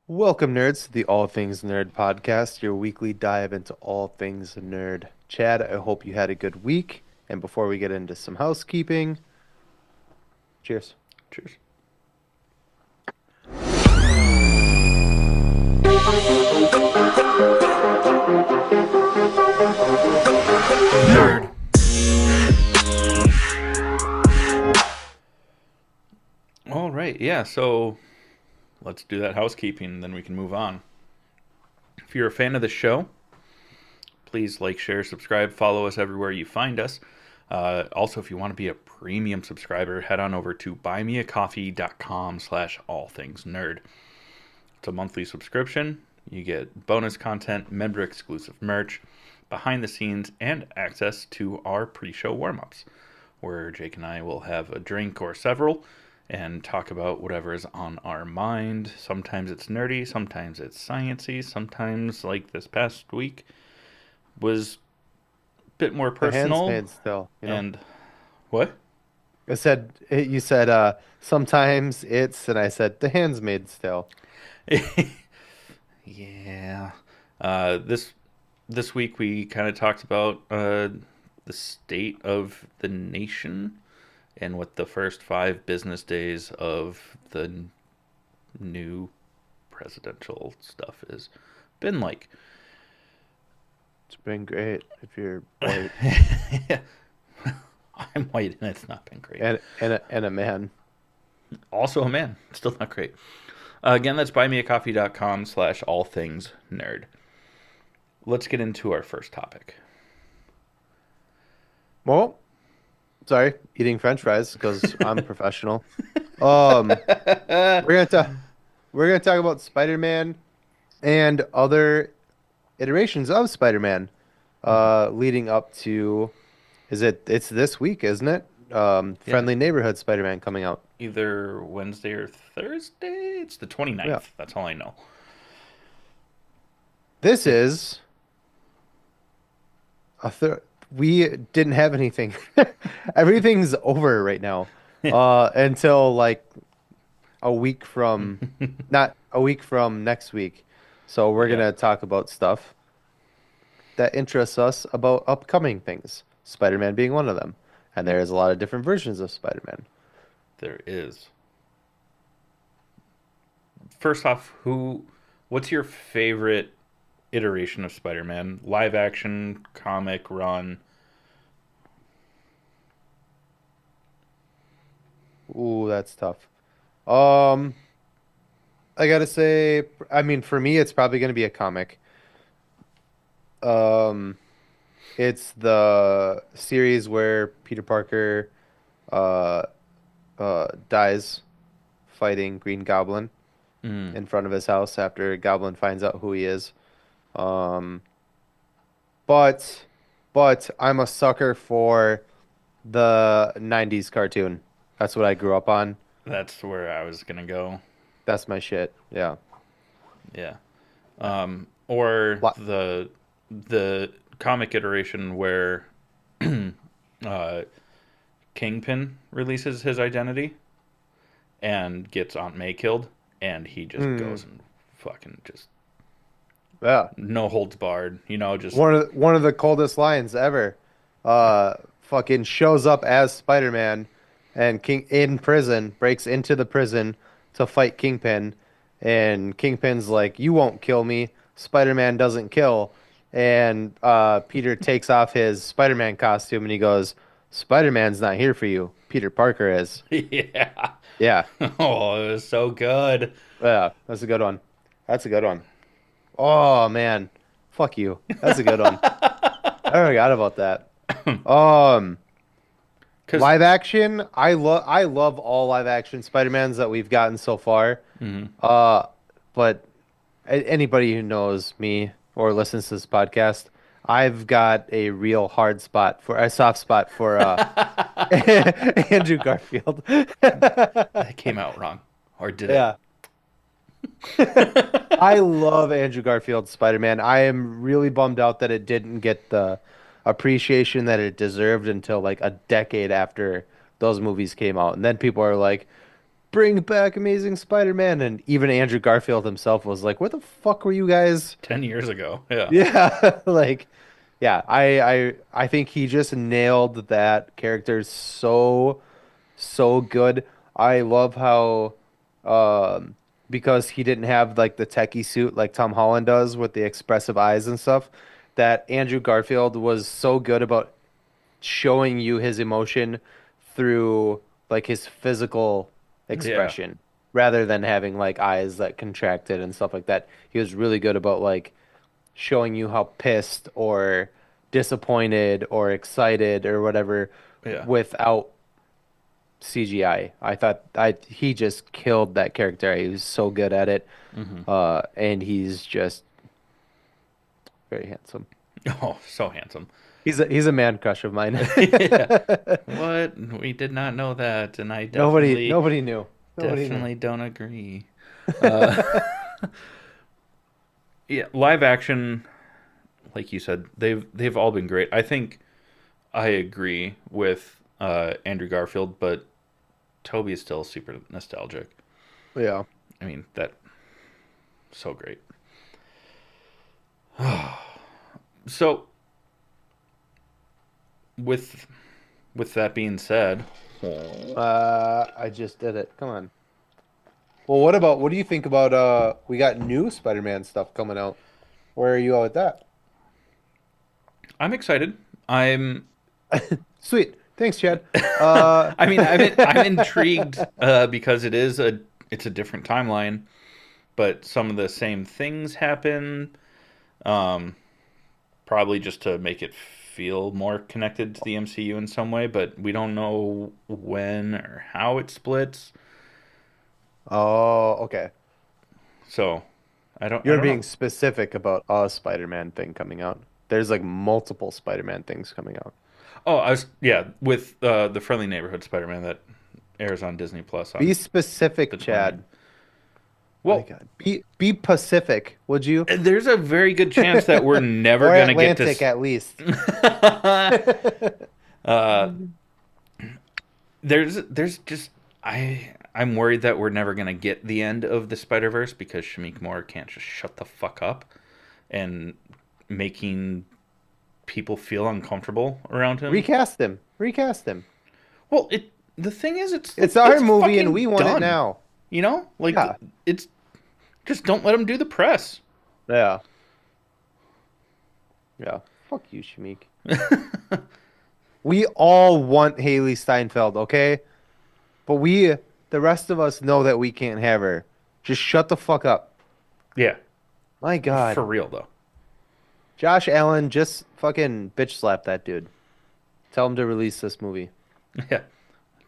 Welcome, nerds, to the All Things Nerd podcast, your weekly dive into all things nerd. Chad, I hope you had a good week. And before we get into some housekeeping, cheers. Cheers. Nerd. All right, yeah, so let's do that housekeeping, then we can move on. If you're a fan of the show, please like, share, subscribe, follow us everywhere you find us. Also, if you want to be a premium subscriber, head on over to buymeacoffee.com/allthingsnerd. It's a monthly subscription. You get bonus content, member exclusive merch, behind the scenes, and access to our pre show warm ups, where Jake and I will have a drink or several and talk about whatever is on our mind. Sometimes it's nerdy, sometimes it's sciencey, sometimes, like this past week, was a bit more The personal. Handmaid's Tale, And what? You said, sometimes it's, and I said, The Handmaid's Tale. Yeah. This week we kind of talked about the state of the nation and what the first 5 business days of the new presidential stuff has been like. It's been great if you're white I'm white and it's not been great. and a man. Also a man, still not great. Again, that's buymeacoffee.com/allthingsnerd. Let's get into our first topic. Well, sorry, eating French fries because I'm a professional. Um, we're gonna talk. We're gonna talk about Spider-Man and other iterations of Spider-Man, leading up to, it's this week, isn't it? Yeah, Friendly Neighborhood Spider-Man coming out. either Wednesday or Thursday. It's the Yeah. 29th. That's all I know. This It, is a third. We didn't have anything. Everything's over right now. Until like a week from, not a week from next week. So we're yeah, gonna talk about stuff that interests us about upcoming things. Spider-Man being one of them. And yep, there's a lot of different versions of Spider-Man. there is. First off, what's your favorite iteration of Spider-Man? Live action, comic run? Ooh, that's tough. Um, I gotta say, I mean, for me, it's probably gonna be a comic. Um, it's the series where Peter Parker uh dies fighting Green Goblin Mm, in front of his house after Goblin finds out who he is. Um, but I'm a sucker for the 90s cartoon. That's what I grew up on. that's where I was gonna go. That's my shit. Yeah. Yeah. Or Li- the comic iteration where uh, Kingpin releases his identity and gets Aunt May killed, and he just Mm, goes and fucking just yeah. no holds barred, just One of the coldest lines ever. Fucking shows up as Spider-Man and King in prison, breaks into the prison to fight Kingpin, and Kingpin's like, "You won't kill me." Spider-Man doesn't kill, and Peter takes off his Spider-Man costume and he goes, "Spider-Man's not here for you. Peter Parker is." yeah. Yeah, Oh, it was so good. yeah, that's a good one. That's a good one. Oh man, fuck you. That's a good one. I forgot about that. Um, Because Live action, I love all live action Spider-Mans that we've gotten so far. Uh, but anybody who knows me or listens to this podcast, I've got a real hard spot for a soft spot for Andrew Garfield. that came out wrong, or did it? Yeah. I love Andrew Garfield's Spider-Man. I am really bummed out that it didn't get the appreciation that it deserved until like a decade after those movies came out. And then people are like, bring back Amazing Spider-Man. And even Andrew Garfield himself was like, "What the fuck were you guys?" 10 years ago. Yeah. Yeah, like, yeah, I think he just nailed that character so good. I love how, um, because he didn't have like the techie suit like Tom Holland does with the expressive eyes and stuff, that Andrew Garfield was so good about showing you his emotion through like his physical Yeah. expression rather than having like eyes that contracted and stuff like that. He was really good about like showing you how pissed or disappointed or excited or whatever Yeah. without CGI. I thought I he just killed that character. He was so good at it. Hmm. And he's just very handsome. Oh, so handsome. He's a man crush of mine. Yeah. What? We did not know that, and I Nobody knew. Nobody knew. definitely don't agree. Uh, yeah, live action, like you said, they've all been great. I think I agree with Andrew Garfield, but Toby is still super nostalgic. Yeah. I mean, that so great. So with with that being said, I just did it. Come on. Well, what do you think about we got new Spider-Man stuff coming out. Where are you at with that? I'm excited. I'm Sweet. Thanks, Chad. Uh I mean, I'm intrigued because it's a different timeline, but some of the same things happen. Um, Probably just to make it feel more connected to the MCU in some way, but we don't know when or how it splits. oh, okay. So I You're don't know. being specific about a Spider-Man thing coming out. There's like multiple Spider-Man things coming out. Oh, I was yeah with the Friendly Neighborhood Spider-Man that airs on Disney Plus Be on the specific, 20th. Chad. My Well, God. Be Pacific, would you? there's a very good chance that we're never Or gonna get to. Atlantic at least. uh, there's just I'm worried that we're never gonna get the end of the Spider Verse because Shamik Moore can't just shut the fuck up and making people feel uncomfortable around him. Recast him. Recast him. Well, it the thing is, It's our it's movie and fucking we want it done. now. You know, like Yeah. it's just don't let him do the press. Yeah. Yeah. Fuck you, Shamik. We all want Haley Steinfeld, okay? But the rest of us know that we can't have her. Just shut the fuck up. Yeah, My for God. real though. Josh Allen, just fucking bitch slap that dude. Tell him to release this movie. Yeah,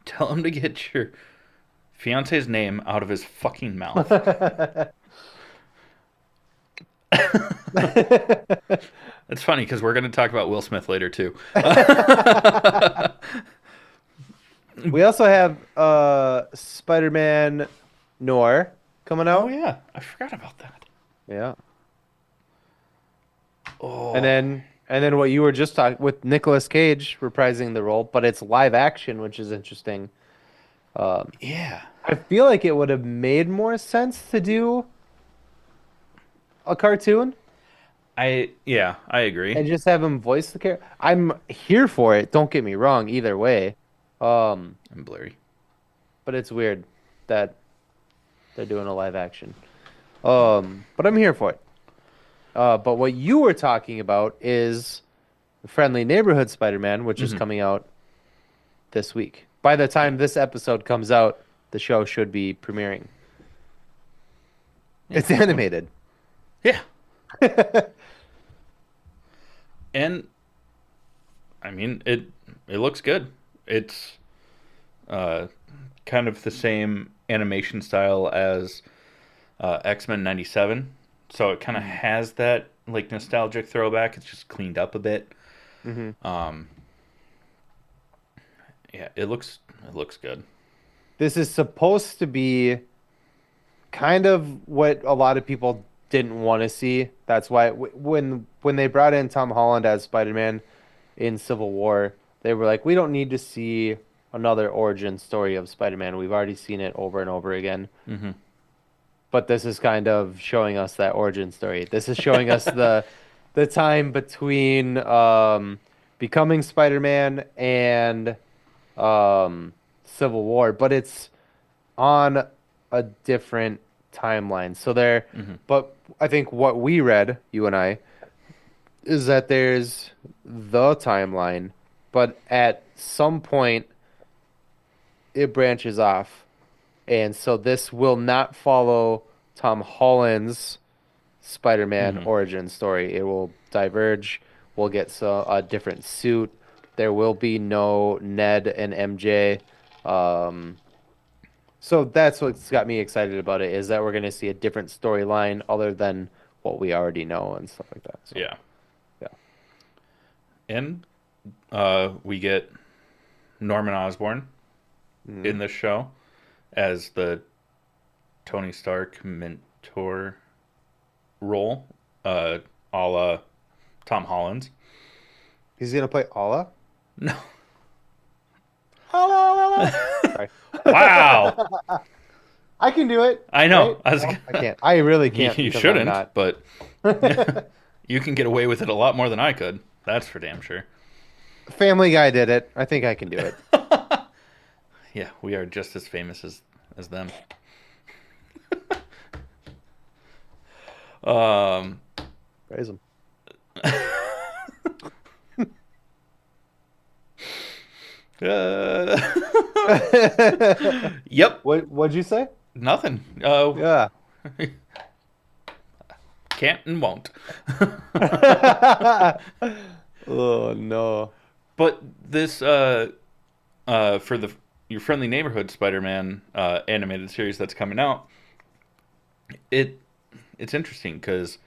tell him to get your fiance's name out of his fucking mouth. It's funny because we're going to talk about Will Smith later too. We also have Spider-Man Noir coming Oh out. yeah, I forgot about that. Yeah. And Oh then what you were just talking with Nicolas Cage reprising the role, but it's live action, which is interesting. Um, yeah, I feel like it would have made more sense to do a cartoon I agree. and just have him voice the character. I'm here for it. Don't get me wrong, either way. Um, I'm blurry. but it's weird that they're doing a live action. But I'm here for it. But what you were talking about is the Friendly Neighborhood Spider-Man, which is Hmm. coming out this week. By the time this episode comes out, the show should be premiering. Yeah. It's animated. Yeah, and I mean it looks good. It's uh, kind of the same animation style as X-Men '97, so it kind of has that like nostalgic throwback. It's just cleaned up a bit. Hmm. Um, yeah, it looks good. This is supposed to be kind of what a lot of people didn't want to see. That's why when they brought in Tom Holland as Spider-Man in Civil War, they were like, we don't need to see another origin story of Spider-Man. We've already seen it over and over again. Hmm. But this is kind of showing us that origin story. This is showing us the time between becoming Spider-Man and Civil War, but it's on a different timeline. Hmm. But I think what we read, you and I, is that there's the timeline, but at some point it branches off. And so this will not follow Tom Holland's Spider-Man Hmm. origin story. It will diverge. We'll get a different suit. There will be no Ned and MJ. Um, so that's what's got me excited about it is that we're going to see a different storyline other than what we already know and stuff like that. So Yeah. yeah. And we get Norman Osborn Mhm. in this show as the Tony Stark mentor role, a la Tom Holland's. He's gonna play Allah. No. Allah. Sorry. Wow. I can do it, I right? know. I was. No, I can't. I really You, can't you because I'm shouldn't, not. but you can get away with it a lot more than I could. That's for damn sure. Family Guy did it. I think I can do it. Yeah, we are just as famous as them. Um. Praise him. uh, yep. What'd you say? Nothing. Yeah. Can't and won't. Oh no. But this for the Your Friendly Neighborhood Spider-Man animated series that's coming out, it it's interesting because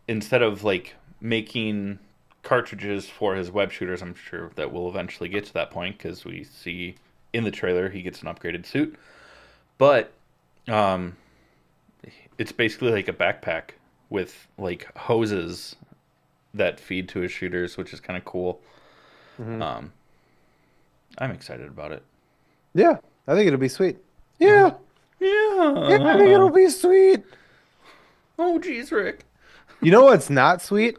instead of like making cartridges for his web shooters, I'm sure that we'll eventually get to that point because we see in the trailer he gets an upgraded suit. But um, it's basically like a backpack with like hoses that feed to his shooters, which is kind of cool. Hmm. Um, I'm excited about it. Yeah, I think it'll be sweet. Hmm. Yeah. Yeah, I think Yeah. it'll be sweet. Oh, geez, Rick. You know what's not sweet?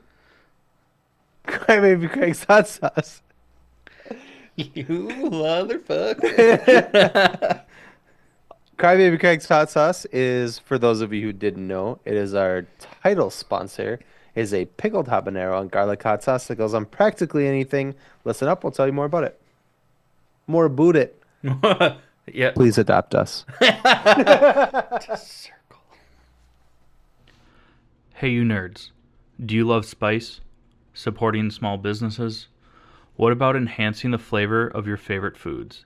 Crybaby Craig's hot sauce. You motherfucker. Crybaby Craig's hot sauce is, for those of you who didn't know, it is our title sponsor. It is a pickled habanero and garlic hot sauce that goes on practically anything. Listen up, we'll tell you more about it. More about it. Yeah. Please adopt us. Circle. Hey, you nerds. Do you love spice? Supporting small businesses? What about enhancing the flavor of your favorite foods?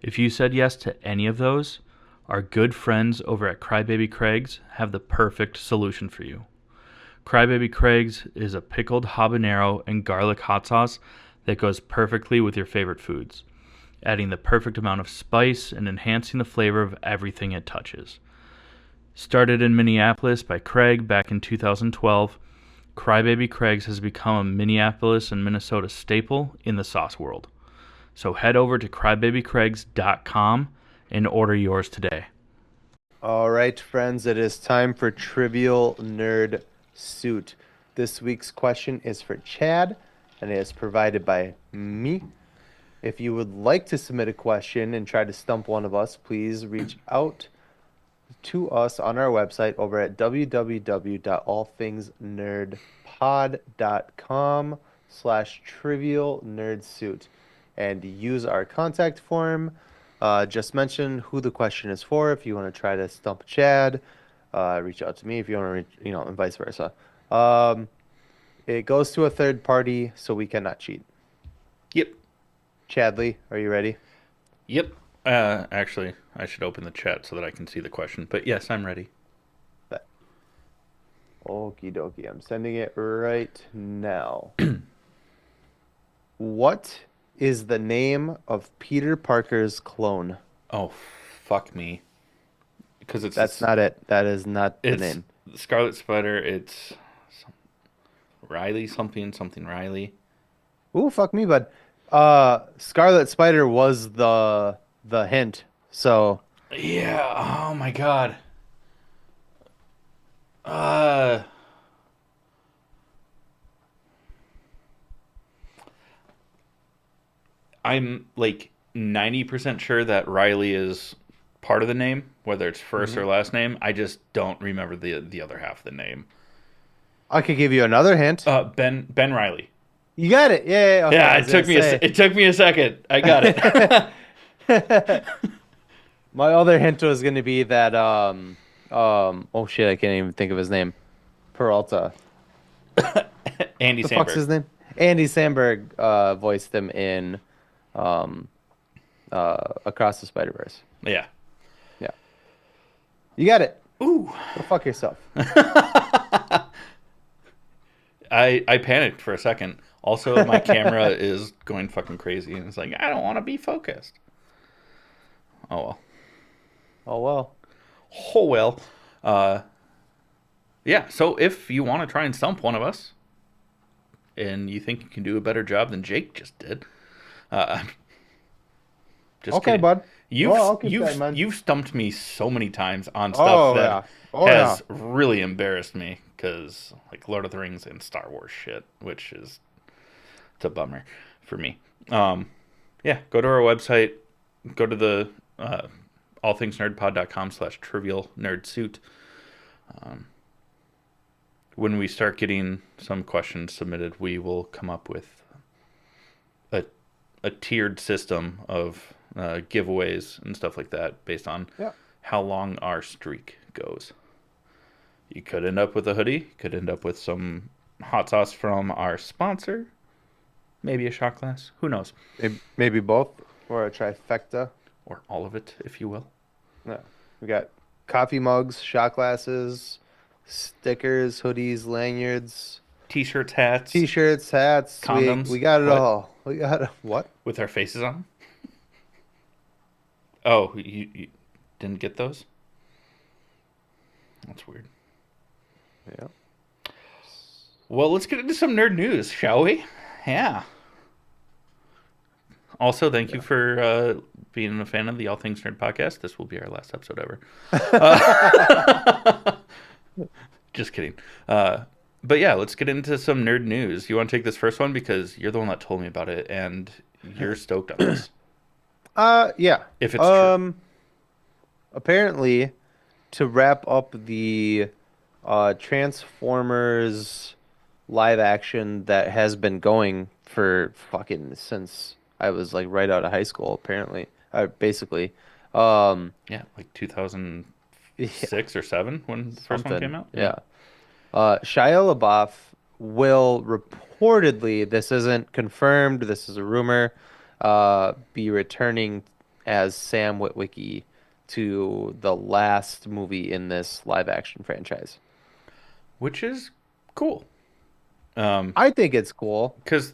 If you said yes to any of those, our good friends over at Crybaby Craig's have the perfect solution for you. Crybaby Craig's is a pickled habanero and garlic hot sauce that goes perfectly with your favorite foods, adding the perfect amount of spice and enhancing the flavor of everything it touches. Started in Minneapolis by Craig back in 2012, Crybaby Craig's has become a Minneapolis and Minnesota staple in the sauce world. So head over to crybabycraigs.com and order yours today. All right, friends, it is time for Trivial Nerd Suit. This week's question is for Chad, and it is provided by me. If you would like to submit a question and try to stump one of us, please reach out to us on our website over at www.allthingsnerdpod.com/trivial nerd suit and use our contact form. Just mention who the question is for. If you want to try to stump Chad, reach out to me. If you want to, and vice versa. It goes to a third party, so we cannot cheat. Yep. Chadley, are you ready? Yep. Actually, I should open the chat so that I can see the question. But yes, I'm ready. Bet. Okie dokie. I'm sending it right now. What is the name of Peter Parker's clone? Oh, fuck me. Because That's not it. That is not the it's name. Scarlet Spider. Riley something Riley. Ooh, fuck me, bud. Scarlet Spider was the hint. So Yeah. Oh my god. Uh, I'm like 90% sure that Riley is part of the name, whether it's first Mhm. or last name. I just don't remember the other half of the name. I could give you another hint. Ben Riley. You got it. Yeah, yeah, yeah. Okay, I Yeah, was gonna say. it took me a second. I got it. My other hint was gonna be that oh shit, I can't even think of his name. Peralta. Andy The fuck's Samberg. his name? Andy Samberg voiced him in um Across the Spider-Verse. Yeah. Yeah. You got it. Ooh. Go fuck yourself. I panicked for a second. Also, my camera is going fucking crazy, and it's like I don't want to be focused. Oh well. Oh well. Oh well. Uh, yeah. So if you want to try and stump one of us, and you think you can do a better job than Jake just did, uh, just Okay, kidding. bud. Well, I'll keep that in mind. You've stumped me so many times on stuff Oh that yeah. Oh yeah. has really embarrassed me because like Lord of the Rings and Star Wars shit, which is it's a bummer for me. Yeah, go to our website, go to the allthingsnerdpod.com/trivial nerd suit. When we start getting some questions submitted, we will come up with a a tiered system of giveaways and stuff like that based on Yeah. how long our streak goes. You could end up with a hoodie, could end up with some hot sauce from our sponsor, maybe a shot glass, who knows, Maybe both or a trifecta. or all of it, if you will. Yeah. We got coffee mugs, shot glasses, stickers, hoodies, lanyards, T-shirts, hats, t-shirts, hats. We condoms. got it What? all. We got what? With our faces on? Oh, you didn't get those? That's weird. Yeah. Well, let's get into some nerd news, shall we? Yeah. Also, thank you for being a fan of the All Things Nerd podcast. This will be our last episode ever. Just kidding. But yeah, let's get into some nerd news. You want to take this first one because you're the one that told me about it, and you're stoked on this. Yeah. If it's true. Apparently, to wrap up the Transformers live action that has been going for fucking since I was like right out of high school, apparently. Basically. Um, Yeah, like 2006 yeah, or 7 when the first one something. came out. Yeah. Shia LaBeouf will reportedly, this isn't confirmed, this is a rumor, be returning as Sam Witwicky to the last movie in this live action franchise. Which is cool. Um, I think it's cool. because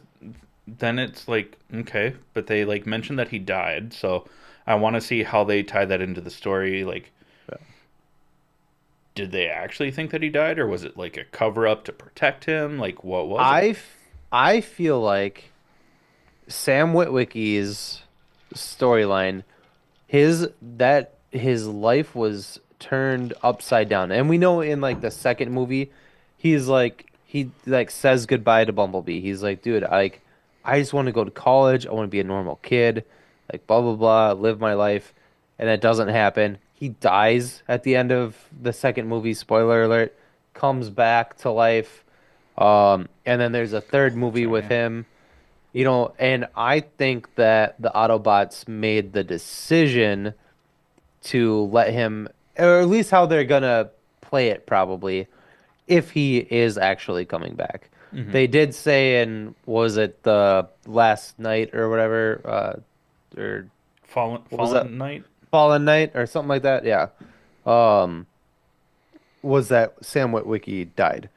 then it's like okay, but they like mentioned that he died, so I want to see how they tie that into the story. Like, did they actually think that he died, or was it like a cover up to protect him? Like, what was it? I, f- I feel like Sam Witwicky's storyline, his life was turned upside down. And we know in like the second movie, he like says goodbye to Bumblebee. He's like, dude, I just want to go to college. I want to be a normal kid, like blah blah blah, live my life. And that doesn't happen. He dies at the end of the second movie, spoiler alert, comes back to life. And then there's a third movie Sorry, with yeah. him, and I think that the Autobots made the decision to let him, or at least how they're gonna play it probably, if he is actually coming back. Hmm. They did say in, was it the last night or whatever, or what was that? Fallen Knight. Fallen Night or something like that? Yeah. Um, was that Sam Witwicky died.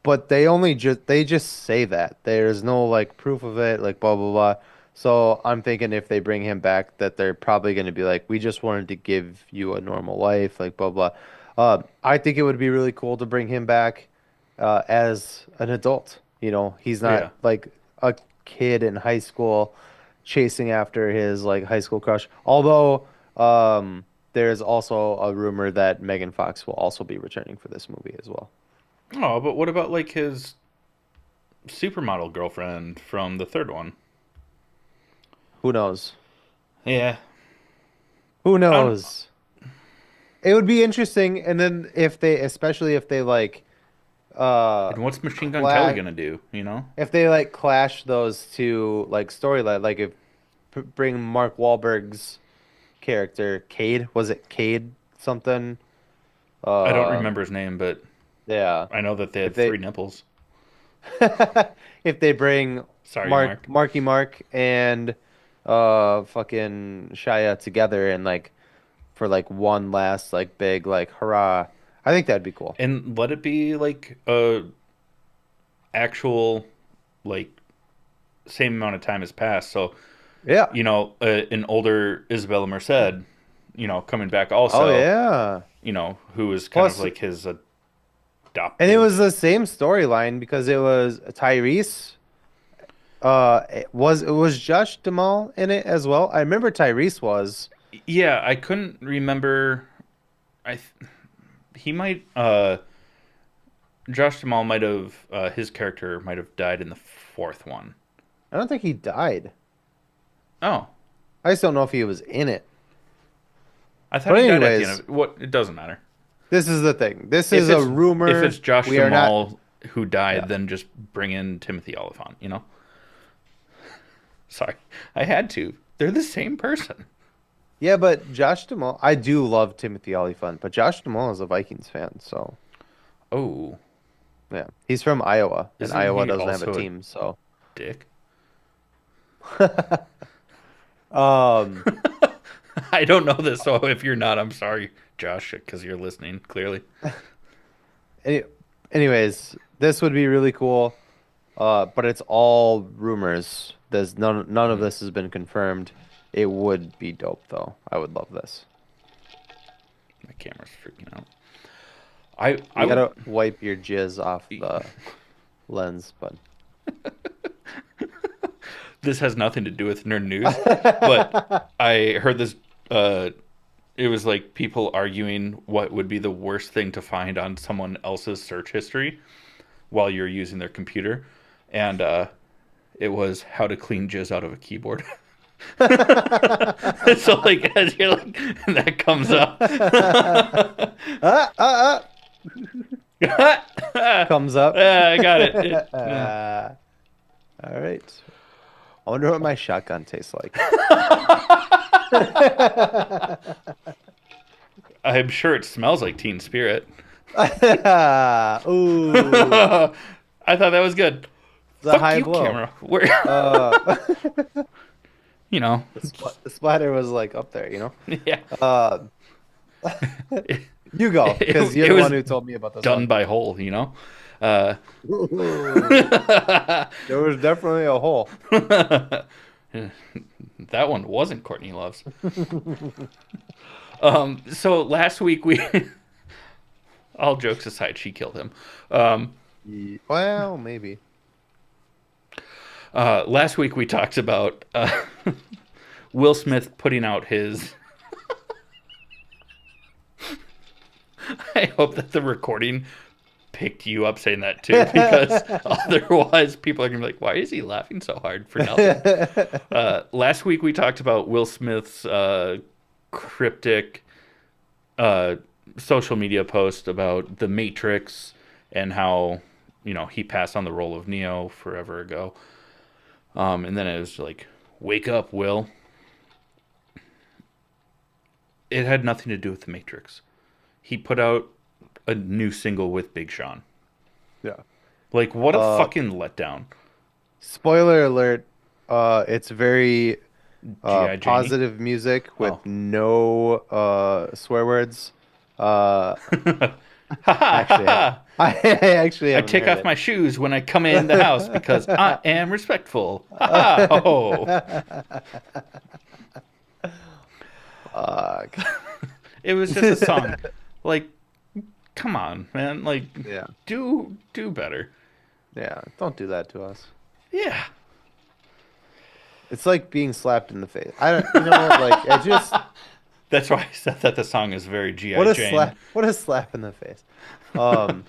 But they just say that. There's no like proof of it, like blah blah blah. So I'm thinking if they bring him back, that they're probably going to be like, we just wanted to give you a normal life, like blah blah. I think it would be really cool to bring him back as an adult. He's not Yeah. like a kid in high school. chasing after his like high school crush. Although there's also a rumor that Megan Fox will also be returning for this movie as well. Oh, but what about like his supermodel girlfriend from the third one? Who knows? Yeah. Who I don't. knows? It would be interesting, and then if they, especially if they like, uh, And what's Machine Gun Kelly clash, gonna do? You know? if they like clash those two like storyline, like if bring Mark Wahlberg's character, Cade, was it Cade something? I don't Um, remember his name, but yeah. I know that they If had they three nipples. if they bring Sorry, Mark. Marky Mark and fucking Shia together and like for like one last like big like hurrah, I think that'd be cool. And let it be like a actual like same amount of time has passed. So Yeah. an older Isabella Merced, coming back Oh also, yeah. who was kind of Plus, like his and it was adoptive. the same storyline because it was Tyrese. It was Josh Duhamel in it as well? I remember Tyrese was. Yeah, I couldn't remember. I he might Josh Jamal might have his character might have died in the fourth one. I don't think he died. Oh, I just don't know if he was in it. I thought But he died at the end anyways, of what. It doesn't matter. this is the thing. This If is a it's rumor. Josh We are not. Jamal who Yeah. died, then just bring in Timothy Oliphant. Sorry, I had to. They're the same person. Yeah, but Josh Duhamel, I do love Timothy Olyphant, but Josh Duhamel is a Vikings fan, so Oh, yeah, he's from Iowa, and isn't Iowa he doesn't have a also a team, so dick? um, I don't know this, so if you're not, I'm sorry, Josh, because you're listening clearly. any, anyways, this would be really cool. But it's all rumors. There's none of Hmm. this has been confirmed. It would be dope though. I would love this. My camera's freaking out. I You would. gotta wipe your jizz off the lens, but This has nothing to do with nerd news, but I heard this. It was like people arguing what would be the worst thing to find on someone else's search history while you're using their computer, and it was how to clean jizz out of a keyboard. So like as you're like that comes up. ah, ah, comes up. I got it. Yeah. All right. I wonder what my shotgun tastes like. I'm sure it smells like Teen Spirit. Ooh, I thought that was good. it's a Fuck high you, blow. camera. Where Uh, you know, the splatter was like up there, you know. yeah. Uh, It, you go because you're it the was one who told me about this done one. by hole. Uh, There was definitely a hole. that one wasn't Courtney Love's. So last week all jokes aside, she killed him. Well, maybe. Last week we talked about Will Smith putting out his. I hope that the recording picked you up saying that too, because otherwise people are gonna be like, "Why is he laughing so hard for nothing?" Last week we talked about Will Smith's cryptic social media post about the Matrix and how he passed on the role of Neo forever ago. And then it was like, "Wake up, Will." It had nothing to do with the Matrix. He put out a new single with Big Sean. Yeah. Like, what a Uh, fucking letdown. Spoiler alert. It's very G.I. Janie. positive music with Oh. no swear words. Uh, Ha ha ha actually, ha. I actually I haven't take heard off my shoes when I come in the house because I am respectful. Ha ha. Oh. it. Fuck. It was just a song. Like, come on, man. Like, Yeah. do better. Yeah. Don't do that to us. Yeah. It's like being slapped in the face. I don't, you know, like I just That's why I said that the song is very G.I. Jane. what a slap in the face. Um,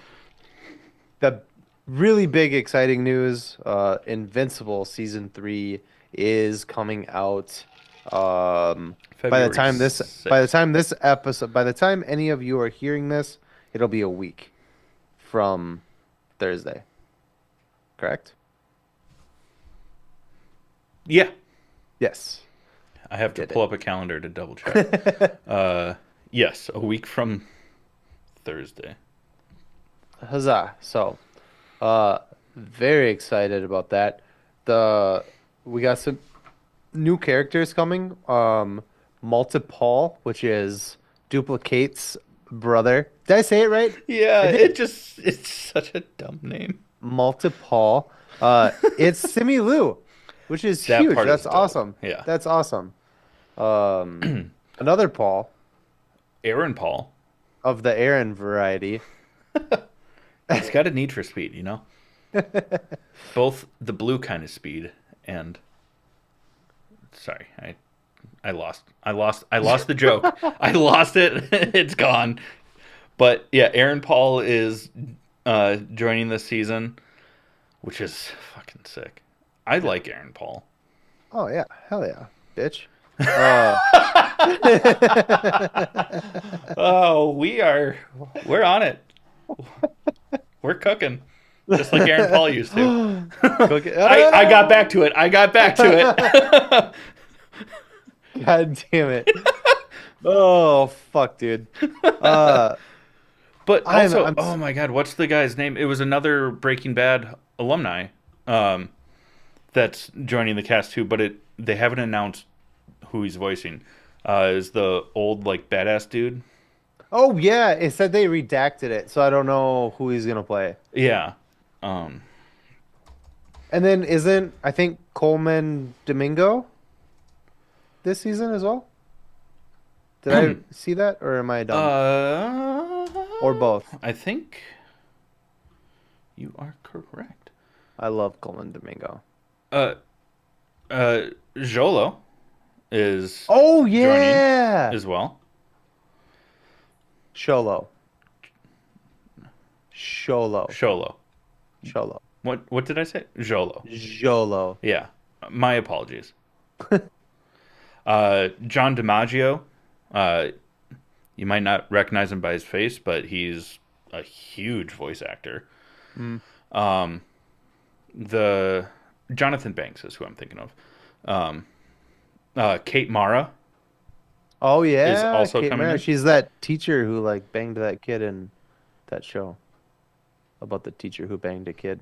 the really big exciting news, Invincible season 3 is coming out. February By the 6th. time this episode, by the time any of you are hearing this, it'll be a week from Thursday. Correct? Yeah. Yes. I have to Did pull up a calendar to double check. Yes, a week from Thursday. Huzzah. So, uh, very excited about that. The we got some new characters coming. Multipaul, which is Duplicate's brother. Did I say it right? Yeah, I did. it's such a dumb name. Multipaul. It's Simu Liu, which is That huge. part is That's dope. awesome. Yeah. That's awesome. Another Paul Aaron Paul. of the Aaron variety. He's got a need for speed, you know? Both the blue kind of speed and sorry, I lost the joke. I lost it. It's gone. But yeah, Aaron Paul is joining this season, which is fucking sick. I like Aaron Paul. Oh yeah, hell yeah, bitch. Uh, Oh, we're on it. We're cooking. Just like Aaron Paul used to. Cook it. I got back to it. I got back to it. God damn it. Oh fuck, dude. Uh, But I'm, also, I'm oh my god, what's the guy's name? It was another Breaking Bad alumni um, that's joining the cast too, but they haven't announced who he's voicing. Is the old like badass dude? Oh yeah, it said they redacted it, so I don't know who he's gonna play. Yeah. Um, And then isn't I think Coleman Domingo this season as well? Did I see that or am I dumb? Or both? I think you are correct. I love Coleman Domingo. Uh, Jolo is Oh joining yeah, as well. Sholo, Sholo, Sholo. Sholo, What did I say? Jolo. Jolo. Yeah. My apologies. John DiMaggio. You might not recognize him by his face, but he's a huge voice actor. Mm. The Jonathan Banks is who I'm thinking of. Kate Mara Oh is yeah, also Kate coming Mara. in. She's that teacher who like banged that kid in that show about the teacher who banged a kid.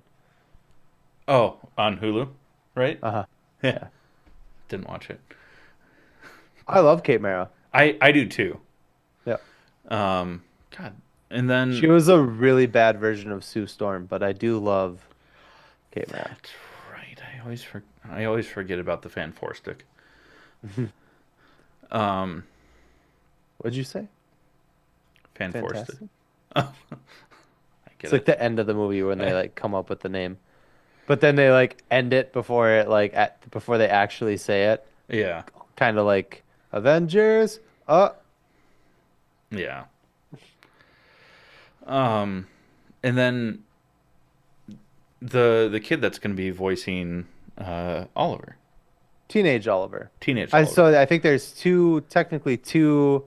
Oh, on Hulu, right? Uh-huh. Yeah. Didn't watch it. I love Kate Mara. I do too. Yeah. God. And then She was a really bad version of Sue Storm, but I do love Kate Mara. that's right. I always forget about the Fan Four stick. Um, What'd you say? Fan Four stick. Fantastic. Oh, I get It's like it. the end of the movie when they like come up with the name, but then they like end it before it before they actually say it, Yeah. kind of like Avengers. Yeah. And then the kid that's going to be voicing Oliver, Teenage Oliver. teenage I Oliver. so I think there's technically two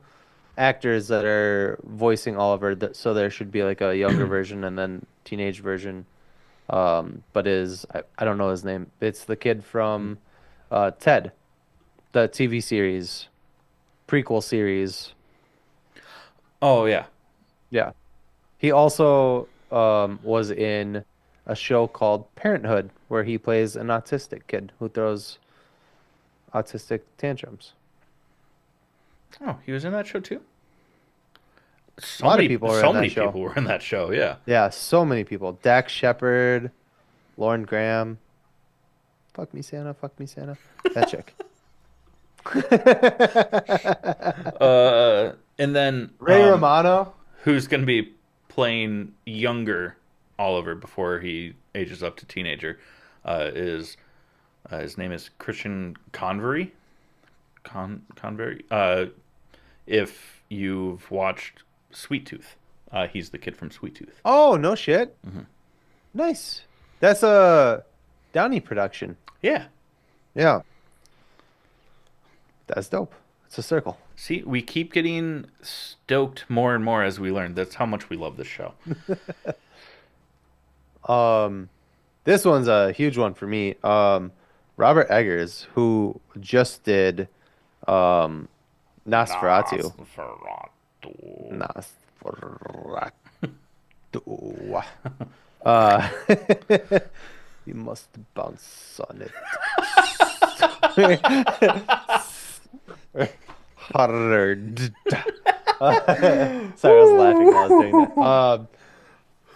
actors that are voicing Oliver. So there should be like a younger version and then teenage version. But I don't know his name. It's the kid from Ted, the TV series, prequel series. Oh yeah. Yeah. He also was in a show called Parenthood, where he plays an autistic kid who throws autistic tantrums. Oh, he was in that show too. A lot of people were so in that many show. people were in that show. Yeah. Yeah, so many people. Dax Shepard, Lauren Graham. Fuck me, Santa. Fuck me, Santa. That chick. And then Ray Romano. who's going to be playing younger Oliver before he ages up to teenager, is His name is Christian Convery. Convery. If you've watched Sweet Tooth, he's the kid from Sweet Tooth. Oh, no shit. Hmm. Nice. That's a Downey production. Yeah. Yeah, that's dope. It's a circle. See, we keep getting stoked more and more as we learn. That's how much we love this show. Um, this one's a huge one for me. Robert Eggers, who just did um Nosferatu. Nosferatu. Nosferatu. Uh, you must bounce on it. Hard. Sorry, I was laughing while I was doing that.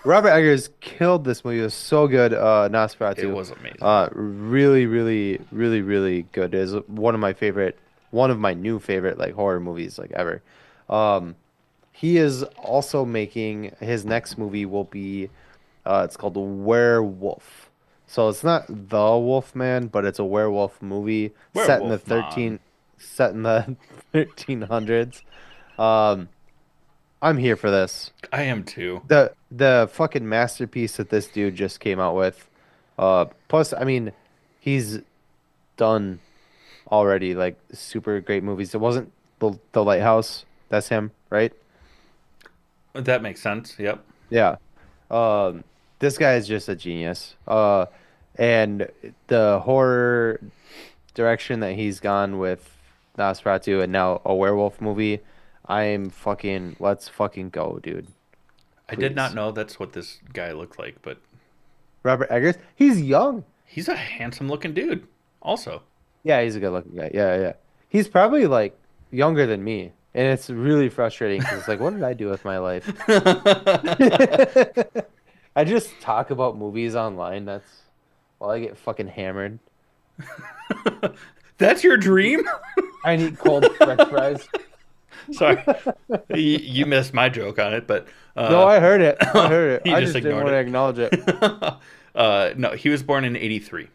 Robert Eggers killed this movie. It was so good. Nosferatu. It was amazing. Really, really, really, really good. It is one of my new favorite like horror movies like ever. He is also making his next movie will be, it's called The Werewolf. So it's not The Wolfman, but it's a werewolf movie Werewolf Man. set in the 1300s. Um, I'm here for this. I am too. The fucking masterpiece that this dude just came out with. Plus, I mean, he's done already like super great movies. It wasn't the Lighthouse. That's him, right? That makes sense. Yep. Yeah. Um, this guy is just a genius. And the horror direction that he's gone with Nosferatu and now a werewolf movie, I'm fucking let's fucking go, dude. I did not Please. know that's what this guy looked like, but Robert Eggers, he's young. he's a handsome looking dude. Also. Yeah, he's a good looking guy. Yeah, yeah. He's probably like younger than me. And it's really frustrating because it's like, what did I do with my life? I just talk about movies online. That's while I get fucking hammered. That's your dream? I eat cold French fries. Sorry. You missed my joke on it, but No, I heard it. I heard it. you I just just didn't ignored want to it. acknowledge it. No, he was born in 83.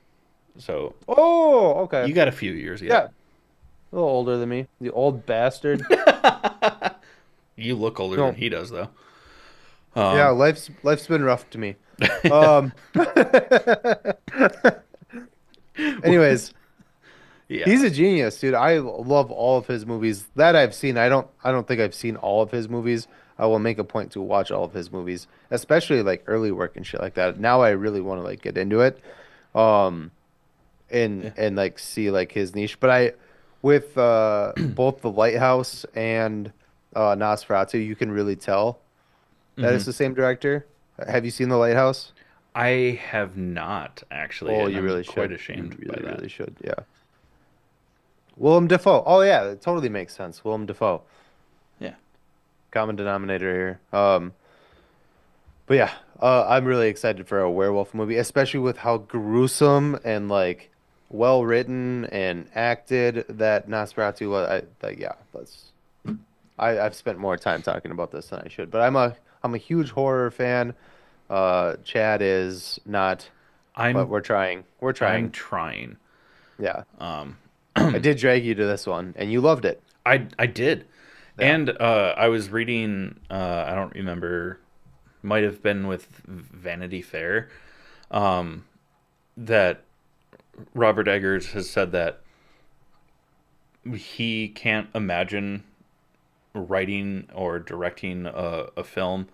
So Oh, okay. you got a few years Yeah, yet. a little older than me. The old bastard. You look older No. than he does, though. Yeah, Um, life's been rough to me. Um, anyways, yeah. he's a genius, dude. I love all of his movies that I've seen. I don't think I've seen all of his movies. I will make a point to watch all of his movies, especially like early work and shit like that. Now I really want to like get into it. Um, Yeah. and like see like his niche. But I with both The Lighthouse and Nosferatu, you can really tell that Hmm. it's the same director. Have you seen The Lighthouse? I have not actually, Oh, and you I'm really quite should. You ashamed by really, that. really should. Yeah. Willem Dafoe. Oh yeah, it totally makes sense. Willem Dafoe. Yeah. Common denominator here. But yeah, I'm really excited for a werewolf movie, especially with how gruesome and like well written and acted that Nosferatu was. Like, yeah, I've spent more time talking about this than I should, but I'm a huge horror fan. Chad is not, but I'm we're trying. We're I'm trying. trying. Yeah, Um, I did drag you to this one, and you loved it. I did, Yeah. and I was reading. I don't remember. Might have been with Vanity Fair. Um, that Robert Eggers has said that he can't imagine writing or directing a film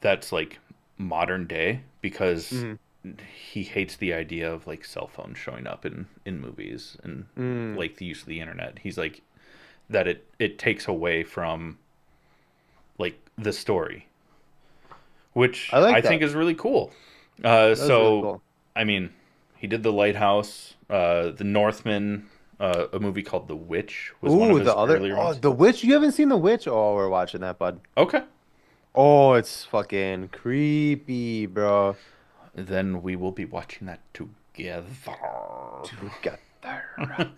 that's like modern day because Hmm. he hates the idea of like cell phones showing up in movies and Mm, like the use of the internet. He's like that it takes away from like the story, which I I like think that. is really cool. That was really So cool. I mean, he did The Lighthouse, The Northman, a movie called The Witch was one of Ooh, his earlier ones. The Witch. You haven't seen The Witch? Oh, we're watching that, bud. Okay, Oh, it's fucking creepy, bro. then we will be watching that together. Together. Um,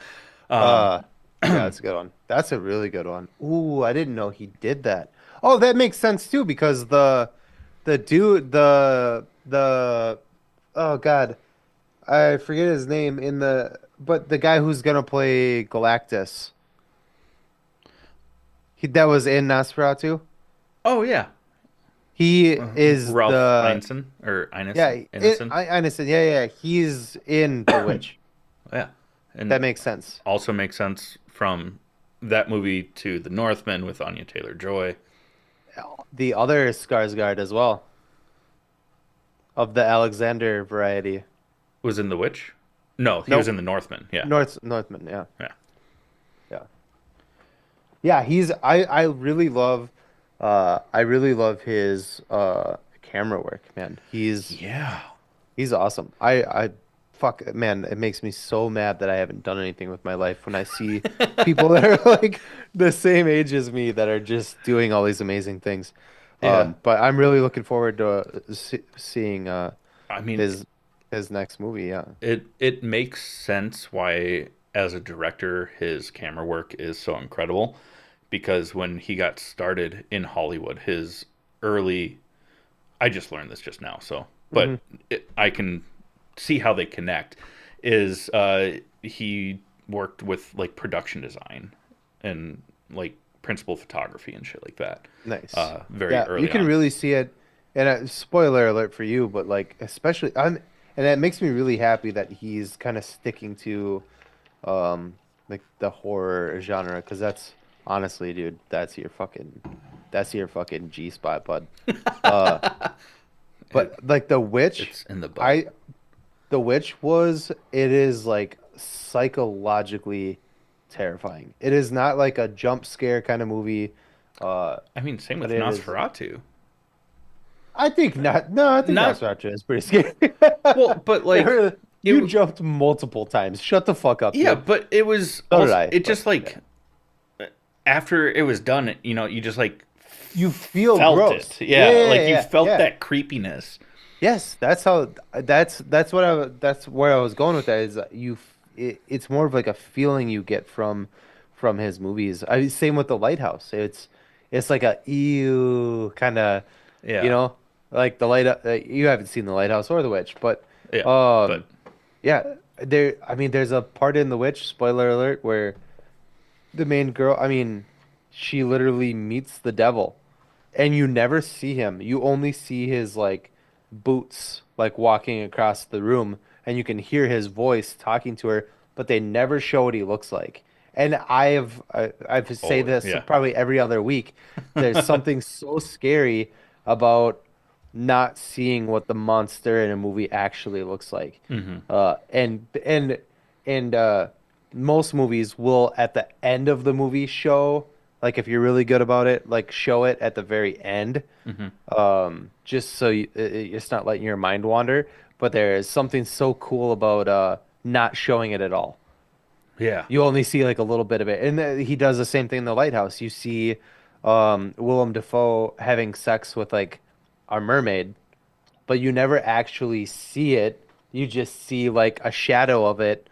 Uh, yeah, that's a good one. That's a really good one. Ooh, I didn't know he did that. Oh, that makes sense too because the dude the oh God, I forget his name in but the guy who's gonna play Galactus, that was in Nosferatu. Oh yeah, He is Ralph the Ineson or yeah, Ineson. I understand. Yeah, yeah, he's in The Witch. Yeah, and That makes sense. also makes sense from that movie to The Northman with Anya Taylor-Joy. The other Skarsgård as well, of the Alexander variety. Was in The Witch. No, he was Nope, in The Northman. Yeah, Northman. Yeah, yeah, yeah, yeah. I really love his camera work, man. yeah, He's awesome. Fuck, man, it makes me so mad that I haven't done anything with my life when I see people that are like the same age as me that are just doing all these amazing things. yeah. But I'm really looking forward to seeing I mean, his his next movie. Yeah. it makes sense why, as a director, his camera work is so incredible. Because when he got started in Hollywood, his early I just learned this just now, so Hmm. but I can see how they connect. Is he worked with like production design and like principal photography and shit like that. Nice. Very Yeah, you early can on. really see it. And spoiler alert for you, but like especially and that makes me really happy that he's kind of sticking to like the horror genre because that's honestly, dude, that's your fucking G spot, bud. Uh, It, but like the witch, it's in the butt. I the witch was it is like psychologically terrifying. It is not like a jump scare kind of movie, uh, I mean, same but with it is. Nosferatu. I think not. No, I think Not Nosferatu is pretty scary. well, but like You it. jumped multiple times. Shut the fuck up, Yeah, dude. but it was So did also. I. It But just yeah, like after it was done, you just like you feel felt gross. it. Yeah, Yeah, yeah, like you yeah, felt yeah. that creepiness. Yes, that's how. That's what that's where I was going with that. Is it's more of like a feeling you get from his movies. Same with The Lighthouse. It's like a ew kind of, you Yeah, know, like the light. You haven't seen The Lighthouse or The Witch, but yeah, um, but yeah, there. I mean, there's a part in The Witch, spoiler alert, where the main girl, I mean, she literally meets the devil and you never see him. You only see his like boots like walking across the room and you can hear his voice talking to her, but they never show what he looks like. And I've say oh this yeah, probably every other week. There's something so scary about not seeing what the monster in a movie actually looks like. hmm And most movies will at the end of the movie show, like if you're really good about it, like show it at the very end, hmm just so it's not letting your mind wander. But there is something so cool about not showing it at all. yeah, You only see like a little bit of it, and he does the same thing in The Lighthouse. You see Willem Dafoe having sex with like a mermaid, but you never actually see it. You just see like a shadow of it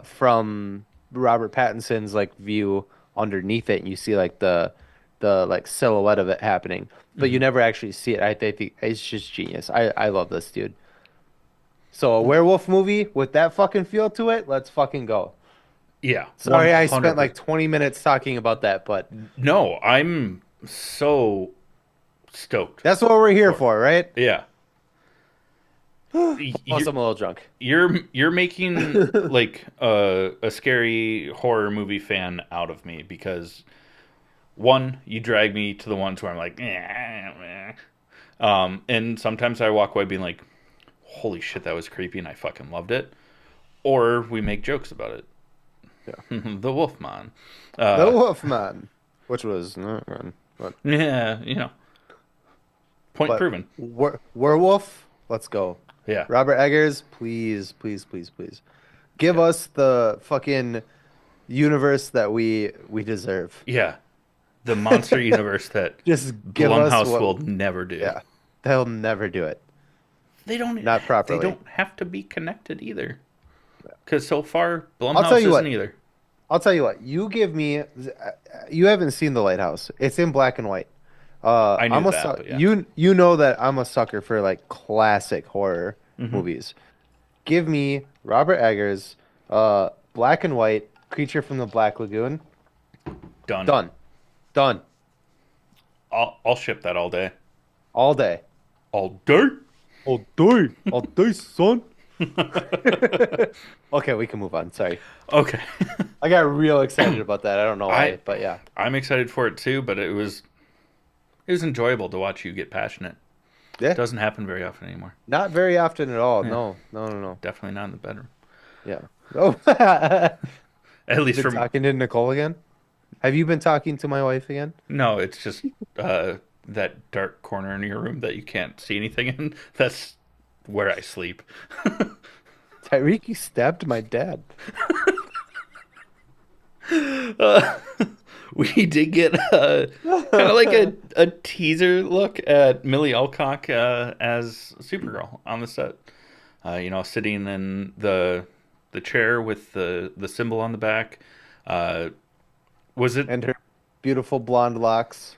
from Robert Pattinson's like view underneath it, and you see like the like silhouette of it happening, but you hmm never actually see it. I think it's just genius. I love this dude. So a werewolf movie with that fucking feel to it, let's fucking go. yeah, one Sorry, I spent hundred like percent. 20 minutes talking about that, but No, I'm so stoked that's what we're here for it. for, right? Yeah, Plus, you I'm a little drunk. you're making like a scary horror movie fan out of me because one, you drag me to the ones where I'm like, and sometimes I walk away being like, holy shit, that was creepy, and I fucking loved it. Or we make jokes about it. Yeah. The Wolfman. The Uh, Wolfman, which was but yeah, point but proven. werewolf, let's go. Yeah, Robert Eggers, please, please, please, please, give yeah, us the fucking universe that we deserve. yeah. The monster universe that Just give us Blumhouse what, will never do. yeah, they'll never do it, They don't. not They properly. don't have to be connected either. Because so far, I'll tell Blumhouse you isn't what. either. I'll tell you what. You give me. You haven't seen The Lighthouse. It's in black and white. I knew I'm a that, but yeah. you know that I'm a sucker for like classic horror hmm movies. Give me Robert Eggers, black and white creature from the Black Lagoon. Done. Done. Done. I'll ship that all day. All day. All day. All day. All day, son. Okay, we can move on. Sorry. Okay. I got real excited about that. I don't know I why, but yeah. I'm excited for it too, but it was enjoyable to watch you get passionate. Yeah. Doesn't happen very often anymore. Not very often at all. Yeah. No. No, no, no. Definitely not in the bedroom. Yeah. Oh. At least Been from talking to Nicole again? Have you been talking to my wife again? no, it's just that dark corner in your room that you can't see anything in. That's where I sleep. Tyreek, you stabbed my dad. Uh, we did get kind of like a teaser look at Millie Alcock as Supergirl on the set. Sitting in the chair with the symbol on the back. Was it? And her beautiful blonde locks.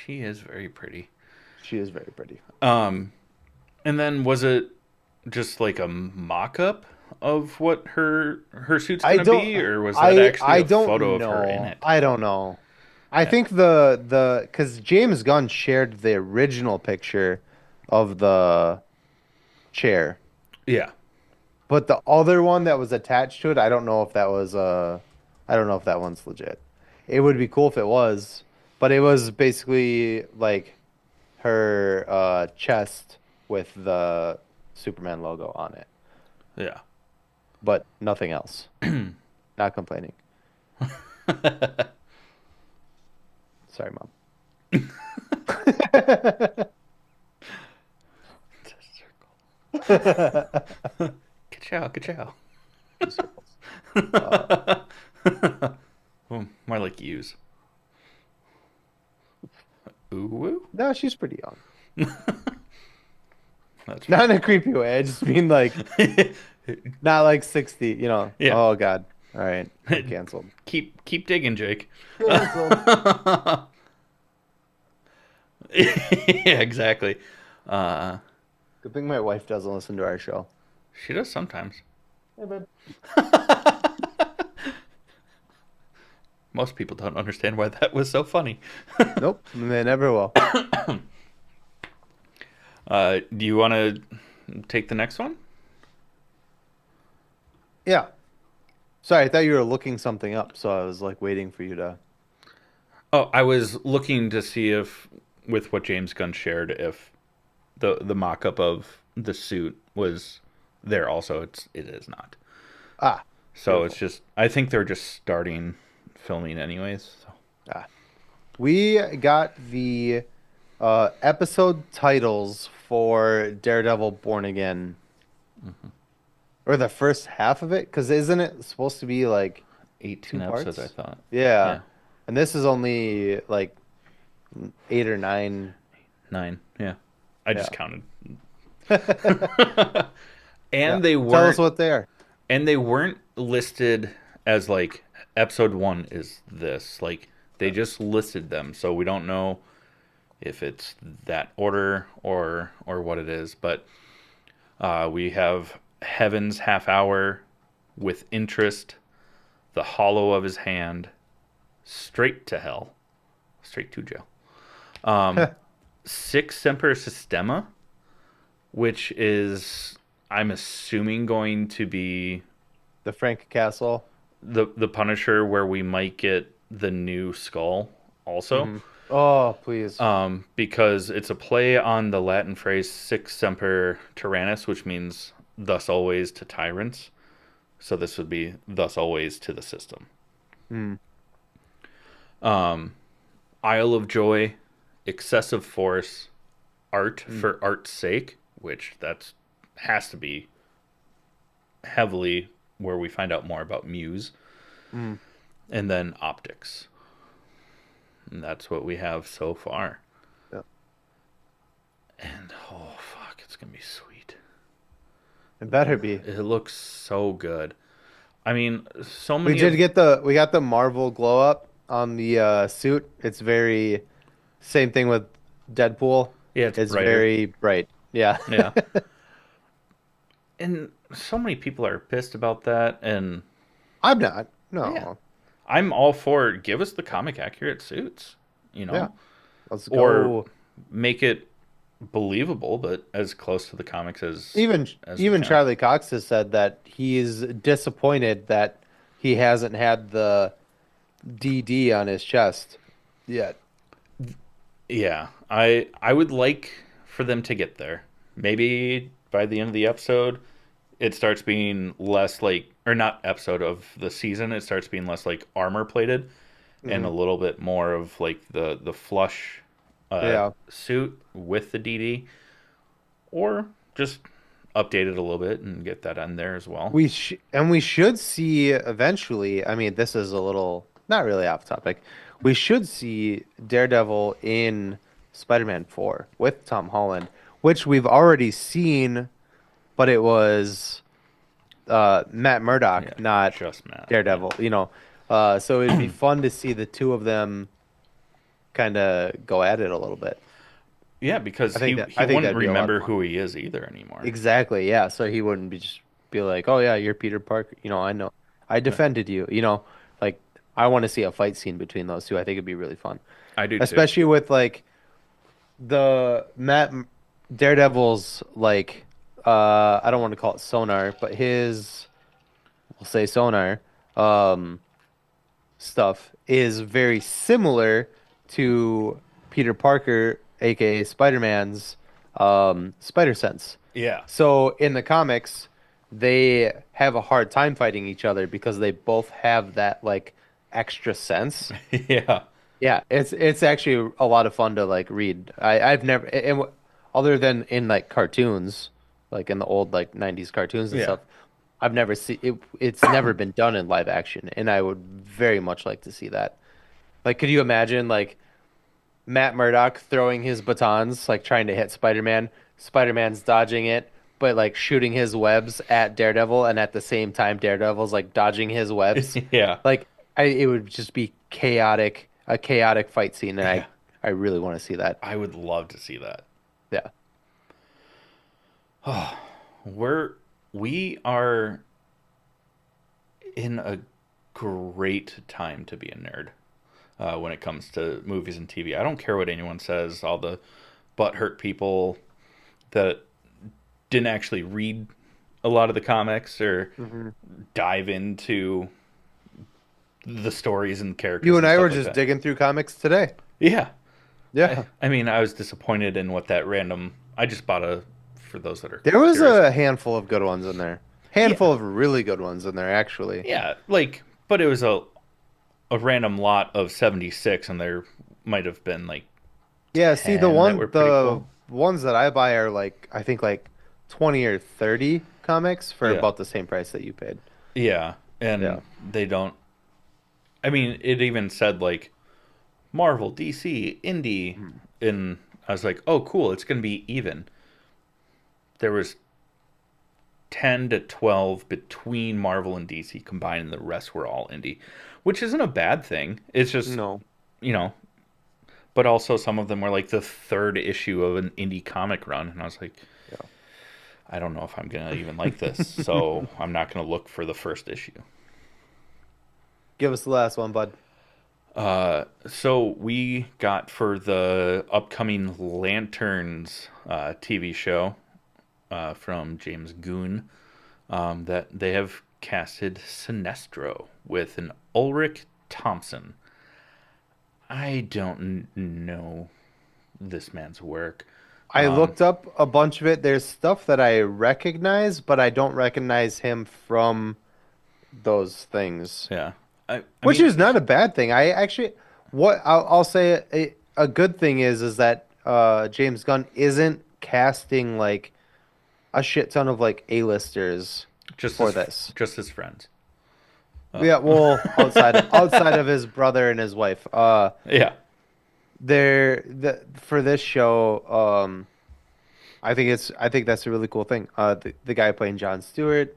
She is very pretty. She is very pretty. Um, and then was it just like a mock-up of what her suit's I gonna don't be, or was that actually I a don't photo know. of her in it? I don't know. I Yeah. think the because James Gunn shared the original picture of the chair, Yeah. but the other one that was attached to it, I don't know if that was I don't know if that one's legit. It would be cool if it was, but it was basically like her chest with the Superman logo on it, Yeah. but nothing else. Not complaining. Sorry, mom. Ka-chow, ka-chow. Two circles. Uh, Well, more like use. Ooh, woo. no, she's pretty young. That's Not in a creepy way. I just mean like not like 60, you know. Yeah. Oh God. All right. I'm canceled. keep digging, Jake. Canceled. Yeah, exactly. Uh, Good thing my wife doesn't listen to our show. she does sometimes. Hey, babe. Most people don't understand why that was so funny. Nope. They never will. Do you want to take the next one? Yeah. Sorry, I thought you were looking something up, so I was like waiting for you to. Oh, I was looking to see if, with what James Gunn shared, if the mock-up of the suit was there also. It is not. Ah, So beautiful. it's just I think they're just starting filming anyways. So. Ah. We got the episode titles for Daredevil Born Again, or the first half of it, because isn't it supposed to be like 18 two episodes, parts? I thought. Yeah. Yeah, And this is only like 8 or 9. 9. Yeah, I just Yeah. counted. Yeah. And they Tell us weren't what they are. and they weren't listed as like episode 1 is this. Like they just listed them, so we don't know if it's that order or what it is. But we have Heaven's Half Hour, With Interest, The Hollow of His Hand, Straight to Hell, straight to jail. Six Semper Systema, which is I'm assuming going to be The Frank Castle. the Punisher, where we might get the new skull also. Oh, please. Because it's a play on the Latin phrase "Sic Semper Tyrannis," which means "thus always to tyrants." So this would be "thus always to the system." Mm. Isle of Joy, Excessive Force, Art for Art's Sake, which that's has to be heavily where we find out more about Muse, and then Optics. And that's what we have so far. Yep. And oh fuck, it's gonna be sweet. It better be. It looks so good. I mean, so We many. did get we got the Marvel glow up on the suit. It's very same thing with Deadpool. Yeah, it's It's brighter. very bright. Yeah. Yeah. and so many people are pissed about that, and I'm not. yeah, No. I'm all for give us the comic accurate suits, you Yeah. know, Let's or go. make it believable, but as close to the comics Even as we even can. Charlie Cox has said that he's disappointed that he hasn't had the DD on his chest yet. Yeah, I would like for them to get there. Maybe by the end of the episode, it starts being less like, or not episode of the season, it starts being less like armor plated and a Hmm. little bit more of like the flush Yeah. suit with the DD, or just update it a little bit and get that on there as well. We should see eventually. I mean, this is a little not really off topic. We should see Daredevil in Spider-Man 4 with Tom Holland, which we've already seen, but it was Matt Yeah, Murdock, not just Matt. Yeah, Daredevil. So it'd be fun to see the two of them kind of go at it a little bit. yeah, because he I think wouldn't that'd be a lot of remember fun. who he is either anymore. Exactly, yeah. So he wouldn't be just be like, "Oh yeah, you're Peter Parker." I know. I Yeah, defended you. Like I want to see a fight scene between those two. I think it'd be really fun, I do too. especially with like the Matt Daredevil's like I don't want to call it sonar, but his we'll say sonar um stuff is very similar to Peter Parker, aka Spider-Man's spider sense. Yeah, So in the comics, they have a hard time fighting each other because they both have that like extra sense. yeah, Yeah, it's actually a lot of fun to like read. I've never other than in like cartoons, like in the old like 90s cartoons and yeah. stuff, I've never seen it. It's never been done in live action, and I would very much like to see that. Like, could you imagine like Matt Murdock throwing his batons, like trying to hit Spider-Man. Spider-Man's dodging it, but like shooting his webs at Daredevil, and at the same time, Daredevil's like dodging his webs. Yeah, Like, it would just be chaotic, a chaotic fight scene, and yeah. I really want to see that. I would love to see that. Yeah. We're we are in a great time to be a nerd when it comes to movies and TV. I don't care what anyone says. All the butthurt people that didn't actually read a lot of the comics or Hmm. dive into the stories and You characters and and I were stuff like just that. digging through comics today. Yeah, Yeah. I mean, I was disappointed in what that random. I just bought a for those that are There was curious. a handful of good ones in there. Yeah, Handful of really good ones in there, actually. yeah, like, but it was a random lot of 76, and there might have been like Yeah, see ten that were pretty the cool. ones that I buy are like I think like 20 or 30 comics for Yeah, about the same price that you paid. yeah, Yeah. and they don't. I mean, it even said like Marvel, DC, Indie, Mhm. and I was like, oh, cool, it's gonna be even. There was 10 to 12 between Marvel and DC combined, and the rest were all indie, which isn't a bad thing. It's just, No. you know, but also some of them were like the third issue of an indie comic run, and I was like, I don't know if I'm gonna even like this, Yeah. so I'm not gonna look for the first issue. Give us the last one, bud. So we got for the upcoming Lanterns TV show from James Gunn that they have casted Sinestro with an Ulrich Thompson. I don't know this man's work. I looked up a bunch of it. There's stuff that I recognize, but I don't recognize him from those things, Yeah, I which mean, is not a bad thing. I actually, I'll say a good thing is that James Gunn isn't casting like a shit ton of like A-listers just for his this. just his friends. Yeah, well, outside of his brother and his wife. Yeah, For this show, I think that's a really cool thing. The guy playing John Stewart,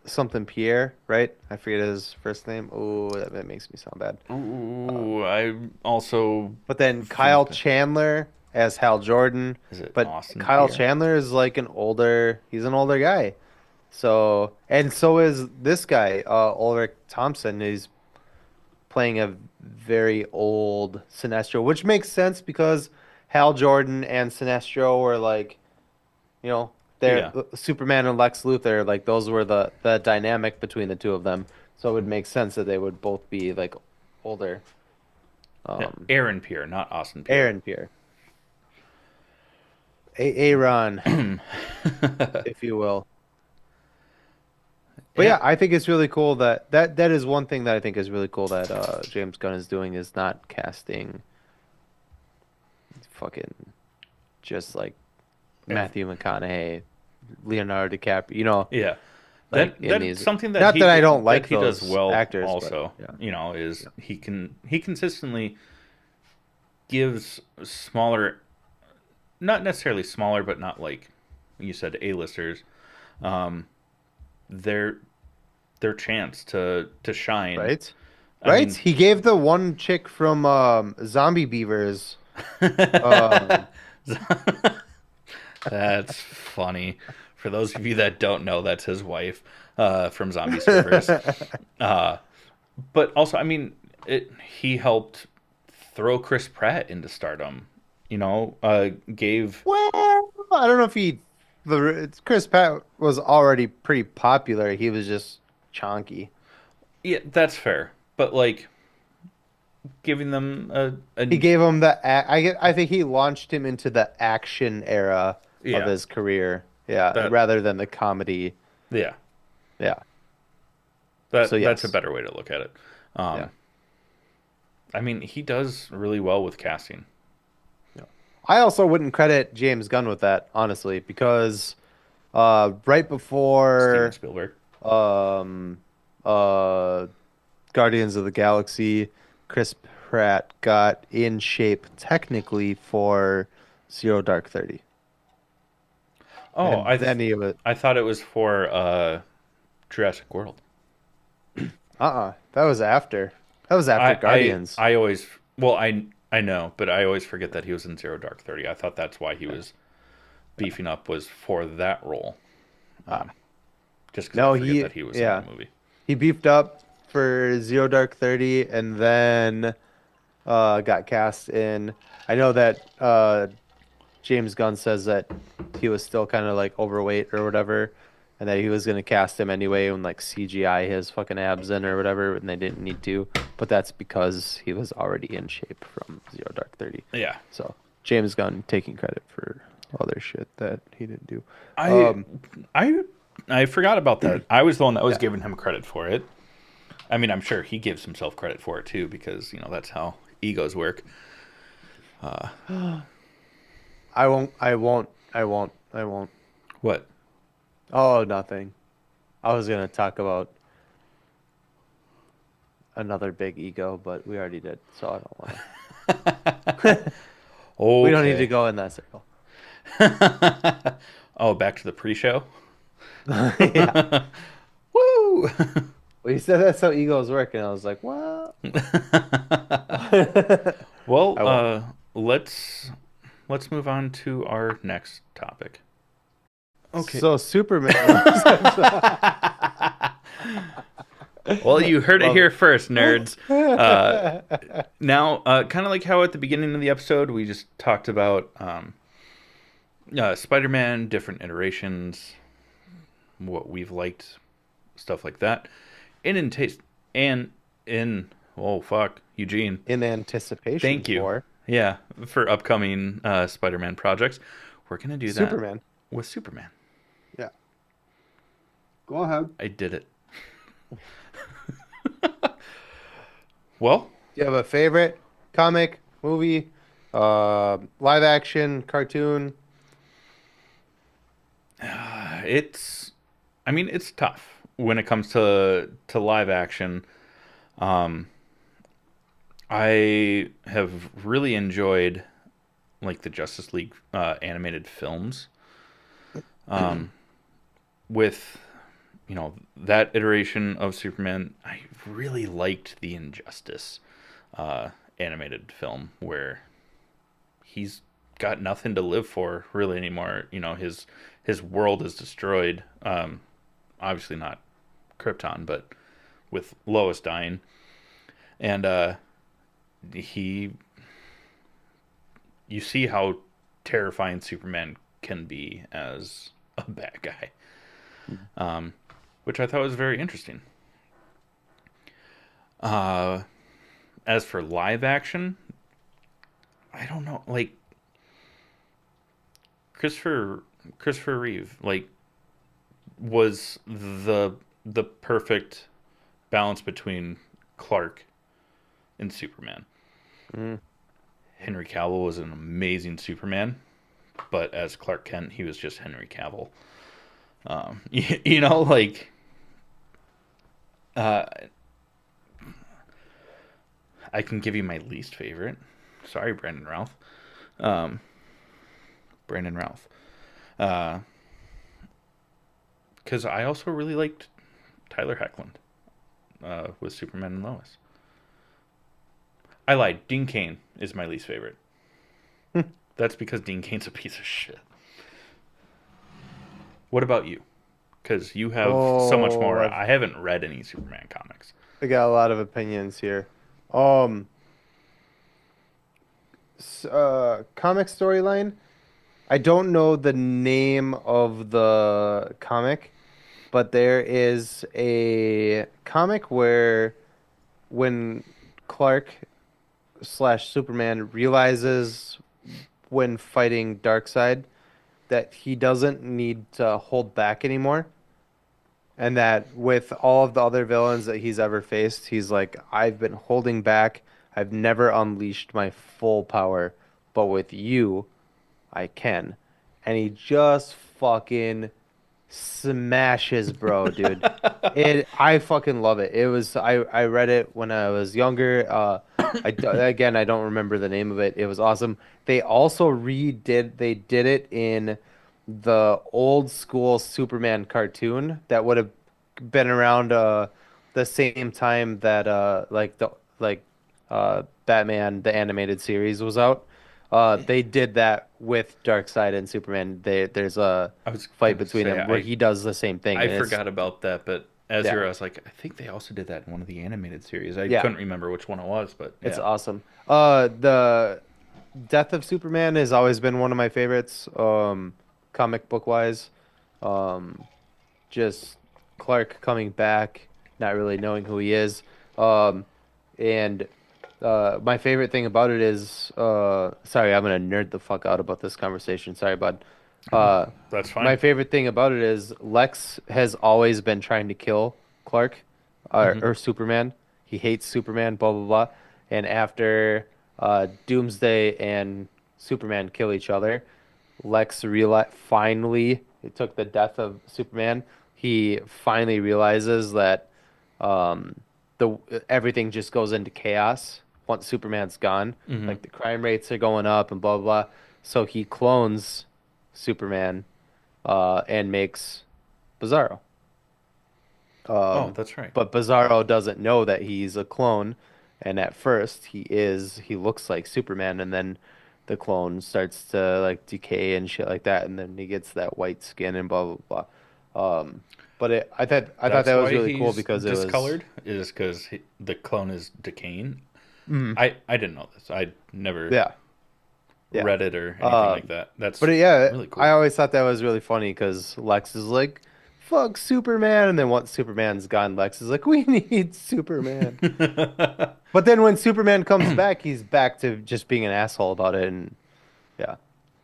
something Pierre, right? I forget his first name. Oh, that makes me sound bad. ooh, I also But then Kyle think Chandler as Hal Jordan. is it But Austin Kyle Pierre? Chandler is like he's an older guy. So, and so is this guy, Ulrich Thompson. He's playing a very old Sinestro, which makes sense because Hal Jordan and Sinestro were like, you know, they're Yeah. Superman and Lex Luthor, like those were the dynamic between the two of them. So it would make sense that they would both be like older. Yeah. Um, Aaron Pierre, not Austin Pierre. Aaron Pierre, Aaron, if you will. But Yeah. yeah, I think it's really cool that is one thing that I think is really cool that James Gunn is doing is not casting fucking just like Ev- Matthew McConaughey, Leonardo DiCaprio, you know, Yeah. like in That's these. something that Not that I don't like he does those well actors, but also, yeah, is yeah. he consistently gives smaller, not necessarily smaller, but not like you said A-listers, um their chance to shine. Right? I Right? mean, He gave the one chick from Zombie Beavers. Um, that's funny. For those of you that don't know, that's his wife from Zombie Surfers. Uh, but also, I mean, he helped throw Chris Pratt into stardom. Gave well, I don't know if the Chris Pratt was already pretty popular. He was just chonky. yeah, that's fair. But like giving them He gave him I think he launched him into the action era of yeah his career. Yeah, that rather than the comedy. yeah Yeah. So that's a yes. better way to look at it. Yeah. Um, I mean, he does really well with casting. Yeah. I also wouldn't credit James Gunn with that, honestly, because right Steven before Spielberg. um uh Guardians of the Galaxy, Chris Pratt got in shape technically for Zero Dark 30. Oh, And then he was I thought it was for Jurassic World. That was after. That was after Guardians. I always well I know, but I always forget that he was in Zero Dark 30. I thought that's why he was beefing up was for that role. Uh, Um, just because I no, forget that he was in yeah. that movie. He beefed up for Zero Dark 30 and then got cast in. I know that James Gunn says that he was still kind of like overweight or whatever, and that he was gonna cast him anyway and like CGI his fucking abs in or whatever, and they didn't need to. But that's because he was already in shape from Zero Dark 30. Yeah, So James Gunn taking credit for other shit that he didn't do. I Um, I I forgot about that. I was the one that was yeah. giving him credit for it. I mean, I'm sure he gives himself credit for it too, because that's how egos work. I won't. I won't. I won't. I won't. What? Oh, nothing. I was gonna talk about another big ego, but we already did, so I don't want to. We don't need to Okay. go in that circle. Oh, back to the pre-show. Yeah. Woo! Well, you said that's how egos work, and I was like, what? Well, I won't. let's move on to our next topic. Okay. So Superman. Well, you heard it Love here first, nerds. it. Now, kind of like how at the beginning of the episode we just talked about Spider-Man, different iterations, what we've liked, stuff like that. In taste and in oh fuck, Eugene. In anticipation Thank you. for Yeah, for upcoming Spider-Man projects, we're gonna do that Superman. with Superman. Yeah. Go ahead. I did it. Well, Do you have a favorite comic, movie, live action, cartoon? it's I mean it's tough when it comes to live action. Um, I have really enjoyed like the Justice League animated films. Um, with that iteration of Superman, I really liked the Injustice animated film where he's got nothing to live for really anymore. His world is destroyed. obviously not Krypton, but with Lois dying, and he, you see how terrifying Superman can be as a bad guy, um, which I thought was very interesting. Uh, as for live action, I don't know. Like Christopher Christopher Reeve, like was the perfect balance between Clark and Superman. Mm. Henry Cavill was an amazing Superman, but as Clark Kent, he was just Henry Cavill. Like uh, I can give you my least favorite. Sorry, Brandon Routh. Um, Brandon Routh. Because I also really liked Tyler Hoechlin with Superman and Lois. I lied. Dean Cain is my least favorite. That's because Dean Cain's a piece of shit. What about you? Because you have so much Oh, more. I haven't read any Superman comics. I got a lot of opinions here. Um, Comic storyline. I don't know the name of the comic, but there is a comic where when Clark slash Superman realizes when fighting Darkseid that he doesn't need to hold back anymore. And that with all of the other villains that he's ever faced, he's like, I've been holding back. I've never unleashed my full power. But with you, I can. And he just fucking smashes bro, dude. I fucking love it. I read it when I was younger. Again, I don't remember the name of it. It was awesome. They did it in the old school Superman cartoon that would have been around the same time that Batman the animated series was out. They did that with Darkseid and Superman. There's a I was fight gonna between say them where he does the same thing, I and it's forgot about that, but as yeah, you're, I was like, I think they also did that in one of the animated series. I yeah, couldn't remember which one it was, but it's yeah. awesome. The Death of Superman has always been one of my favorites, comic book wise. Um, just Clark coming back, not really knowing who he is. And my favorite thing about it is, sorry, I'm gonna nerd the fuck out about this conversation. Sorry, bud. Oh, Uh, that's fine. my favorite thing about it is Lex has always been trying to kill Clark, Hmm. or Superman. He hates Superman, blah blah blah. And after Doomsday and Superman kill each other, Lex finally, it took the death of Superman. He finally realizes that um, the everything just goes into chaos once Superman's gone. Hmm. Like the crime rates are going up and blah blah blah. So he clones Superman and makes Bizarro. Oh, Um, that's right. but Bizarro doesn't know that he's a clone, and at first he looks like Superman, and then the clone starts to like decay and shit like that, and then he gets that white skin and blah blah blah. But I thought That's that was why really cool he's because it was discolored, is because the clone is decaying. mm, I didn't know this. I never yeah, yeah. read it or anything like Um, that. That's yeah, really I cool. always thought that was really funny because Lex is like, "Fuck Superman," and then once Superman's gone, Lex is like, "We need Superman." But then when Superman comes back, he's back to just being an asshole about it, and yeah.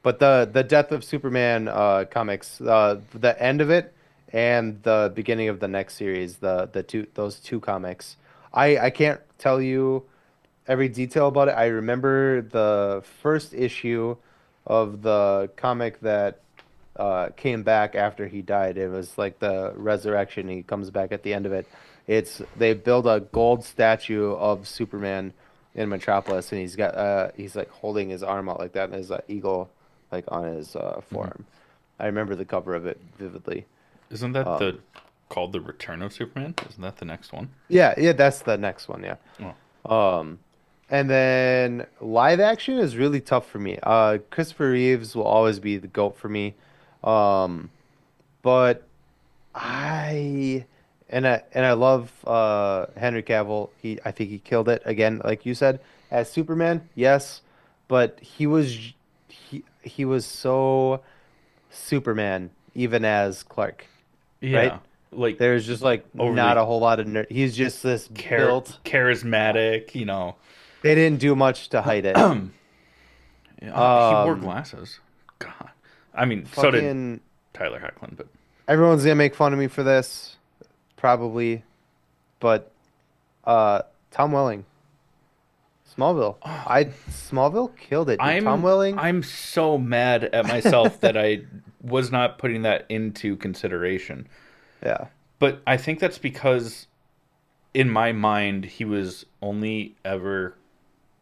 But the Death of Superman comics, the end of it and the beginning of the next series, the two those two comics, I can't tell you every detail about it. I remember the first issue of the comic that came back after he died. It was like the resurrection. He comes back at the end of it. They build a gold statue of Superman in Metropolis, and he's like holding his arm out like that, and there's an eagle like on his Mhm. forearm. I remember the cover of it vividly. Isn't that the Um, called the Return of Superman? Isn't that the next one? yeah, yeah, that's the next one. Yeah. Oh, Um, and then live action is really tough for me. Christopher Reeves will always be the GOAT for me. Um, but I I love Henry Cavill. I think he killed it again, like you said, as Superman. Yes, but he was so Superman even as Clark, right? Yeah, like There's just like not overly a whole lot of he's just this built. Yeah. charismatic, you know. They didn't do much to hide it. He wore Um, glasses. God, I mean, so did fucking Tyler Hoechlin, but everyone's gonna make fun of me for this, probably, but Tom Welling. Smallville killed it, dude. Tom I'm Welling, I'm so mad at myself that I was not putting that into consideration. yeah, But I think that's because in my mind he was only ever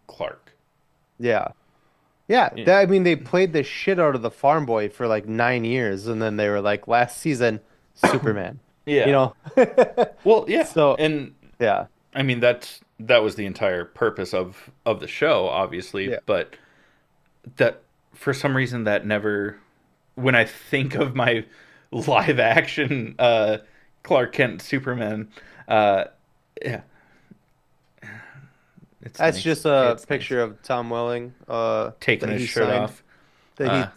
Clark. yeah, yeah. Yeah. I mean, they played the shit out of the Farm Boy for like 9 years, and then they were like, last season, Superman. You Yeah. know, Well, yeah. so And yeah, I mean that was the entire purpose of the show, obviously, yeah. but that for some reason that never when I think of my live action Clark Kent Superman, uh yeah, it That's stinks. just a It stinks. picture of Tom Welling, Taking that his he shirt signed, off. Uh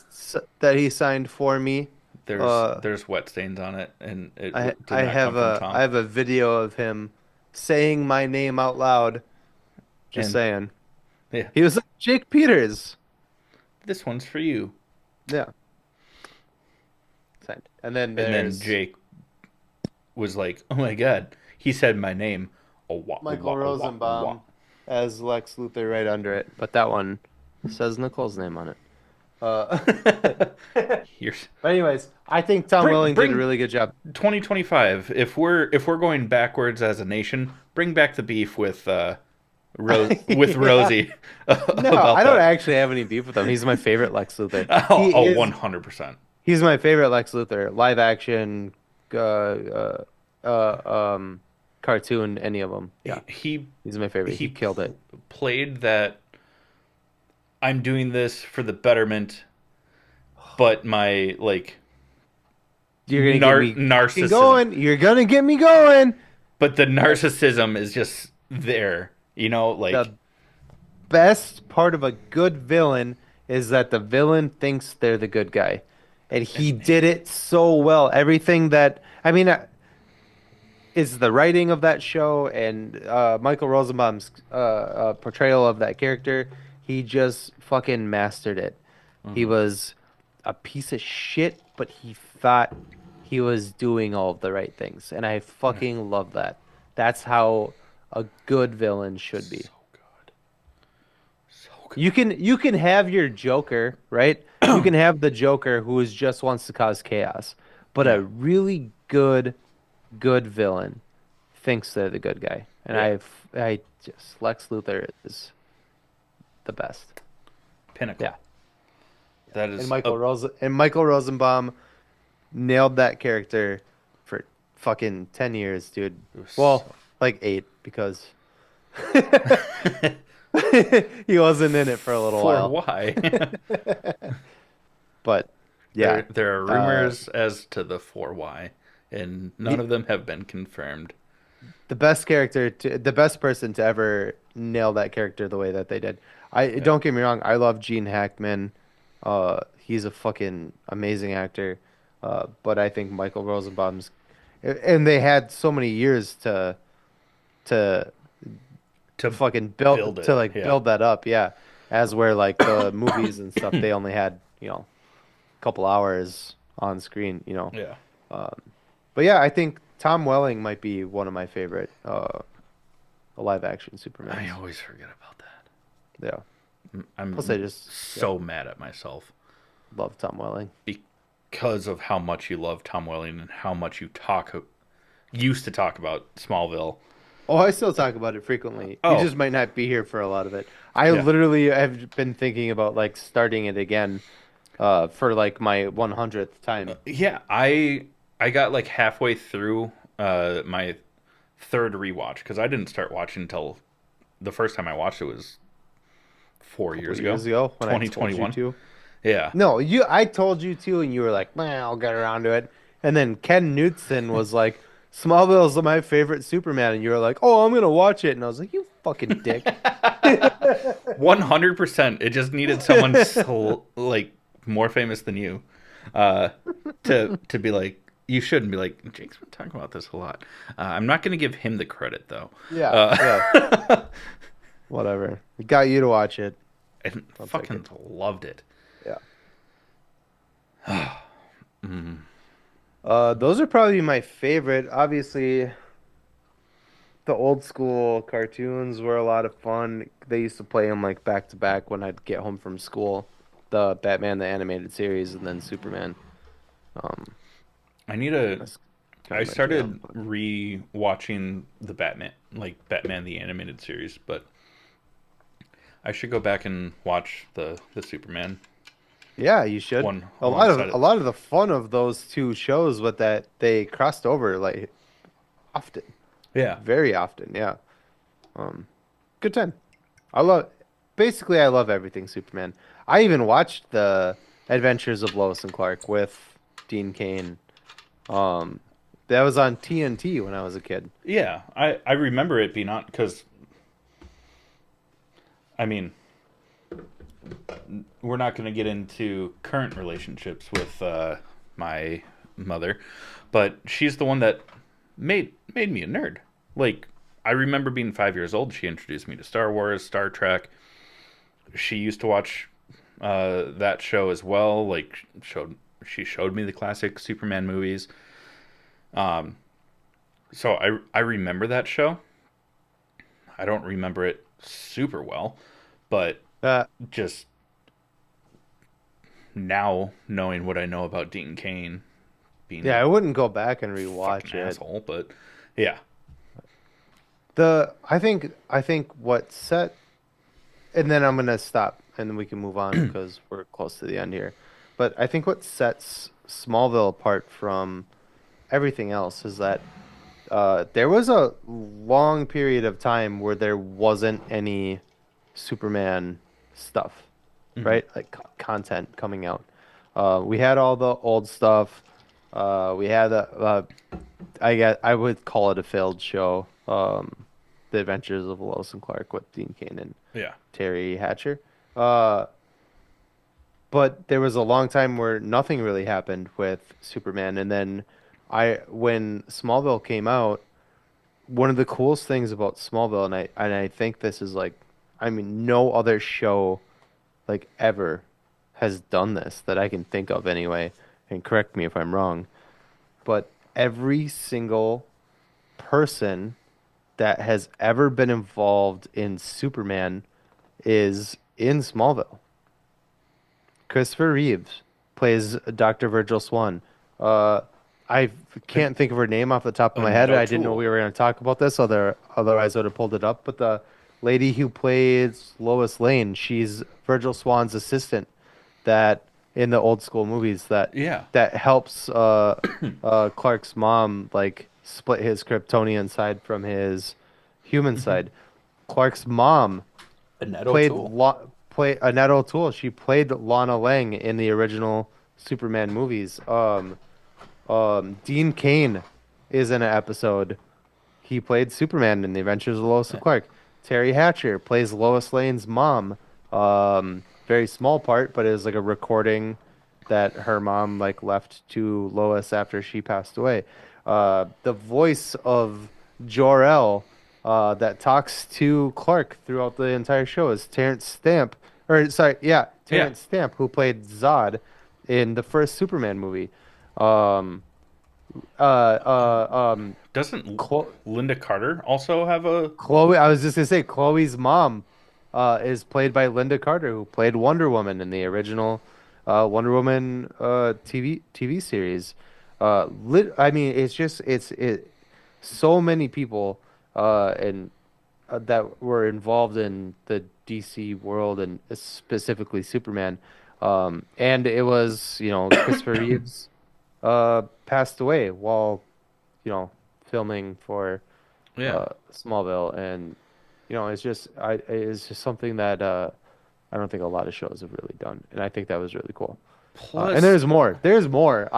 that he signed for me. Uh, there's wet stains on it and did I not come have from I Tom. have a video of him saying my name out loud. Just And saying. yeah, He was like Jake Peters. this one's for you. Yeah, signed. And then And then there's Jake was like, "Oh my god, he said my name." Oh, wah, oh, Michael wah, oh, wah, oh, wah. Rosenbaum as Lex Luthor right under it, but that one says Nicole's name on it. Uh, but Here's anyways, I think Tom bring Welling did a bring really good job. 2025. If we're going backwards as a nation, bring back the beef with Yeah. Rosie No, about I don't that. actually have any beef with him. He's my favorite Lex Luthor. Oh, He oh, is 100%. he's my favorite Lex Luthor. Live action, uh, uh, cartoon, any of them. Yeah, He he's my favorite. He he killed it. played that I'm doing this for the betterment, but my like You're gonna get me fucking narcissism, going. You're gonna get me going. but the That's narcissism is just there, you know, like the best part of a good villain is that the villain thinks they're the good guy. And he and did it so well. Everything that, I mean, is the writing of that show and Michael Rosenbaum's portrayal of that character. He just fucking mastered it. He Mhm. was a piece of shit, but he thought he was doing all of the right things. And I Yeah. fucking love that. That's how a good villain should be. So good. So good. You can have your Joker, right? You can have the Joker who is just wants to cause chaos, but Yeah. a really good villain thinks they're the good guy. And Yeah. I just Lex Luthor is the best. Pinnacle. Yeah. That is a And Michael Rosenbaum nailed that character for fucking 10 years, dude. it was Well, so like 8 because he wasn't in it for a little for while. why. But yeah, There are uh, rumors as to the for why, and none he, of them have been confirmed. the best person to ever nail that character the way that they did. I Yeah. don't get me wrong, I love Gene Hackman. He's a fucking amazing actor. But I think Michael Rosenbaum's, and they had so many years to To fucking build it. Yeah. build that up, yeah. As where like the movies and stuff, they only had, a couple hours on screen, Yeah. But yeah, I think Tom Welling might be one of my favorite live action I Supermans. always forget about that. Yeah. Plus, I I'm just so mad at myself love Tom Welling. because of how much you love Tom Welling and how much you used to talk about Smallville. Oh, I still talk about it frequently. You Oh, just might not be here for a lot of it. I yeah. literally have been thinking about like starting it again, for like my 100th time. Yeah, I got like halfway through my third rewatch because I didn't start watching until the first time I watched it was A 4 years couple ago, years ago when I told you 2021. to. Yeah. No, I told you to, and you were like, "Man, I'll get around to it." And then Ken Knutson was like, Smallville's my favorite Superman. And you were like, oh, I'm going to watch it. And I was like, you fucking dick. 100%. It just needed someone so like more famous than you, uh, to be like. You shouldn't be like Jake's been talking about this a lot. I'm not going to give him the credit though. Yeah, yeah, Uh, whatever. We got you to watch it. and I'll take fucking it. loved it. Yeah. Mm. Those are probably my favorite. Obviously, the old school cartoons were a lot of fun. They used to play them like back to back when I'd get home from school. The Batman the animated series and then Superman. Um, I need a. that's kind I of my jam. started re-watching the Batman, like Batman the animated series, but I should go back and watch the Superman Yeah, you should. one alongside A it. lot of the fun of those two shows with that they crossed over like often, Yeah, very often. Yeah. Um, good time. I love basically I love everything Superman. I even watched the Adventures of Lois and Clark with Dean Cain. Um, that was on TNT when I was a kid. yeah. I remember it being on because I mean we're not going to get into current relationships with my mother, but she's the one that made me a nerd. Like I remember being 5 years old. She introduced me to Star Wars, Star Trek. She used to watch that show as well. Like she showed me the classic Superman movies. Um, so I remember that show. I don't remember it super well, but Uh, just now knowing what I know about Dean Cain being yeah, a I wouldn't go back and fucking rewatch it. asshole, but yeah, I think what set and then I'm gonna stop and then we can move on because we're close to the end here. But I think what sets Smallville apart from everything else is that there was a long period of time where there wasn't any Superman stuff, hmm right? Like content coming out. We had all the old stuff. We had I would call it a failed show. The Adventures of Lois and Clark with Dean Cain and yeah, Terry Hatcher. Uh, but there was a long time where nothing really happened with Superman, and then when Smallville came out, one of the coolest things about Smallville, and I think this is like, I mean, no other show like ever has done this that I can think of anyway, and correct me if I'm wrong, but every single person that has ever been involved in Superman is in Smallville. Christopher Reeves plays Dr. Virgil Swan. Uh, I and can't think of her name off the top of my head. Annette I didn't know we O'Toole. were going to talk about this. Otherwise, I would have pulled it up. But the lady who plays Lois Lane, she's Virgil Swan's assistant. That in the old school movies Yeah, that helps Clark's mom like split his Kryptonian side from his human hmm side. Clark's mom Annette O'Toole. play Annette O'Toole. She played Lana Lang in the original Superman movies. Dean Cain is in an episode. He played Superman in the Adventures of Lois and Clark. Terry Hatcher plays Lois Lane's mom. Very small part, but it was like a recording that her mom like left to Lois after she passed away. The voice of Jor-El that talks to Clark throughout the entire show is Terrence Stamp, or sorry, yeah, Yeah, Terrence Stamp, who played Zod in the first Superman movie. Um, uh, doesn't Chlo- Linda Carter also have a? Chloe, I was just gonna say Chloe's mom is played by Linda Carter, who played Wonder Woman in the original Wonder Woman TV series. I mean, it's just it so many people and that were involved in the DC world and specifically Superman. And it was, you know, Christopher Reeves passed away while, you know, filming for Yeah. Smallville, and you know, it's just something that I don't think a lot of shows have really done, and I think that was really cool. And Plus, there's more. There's more.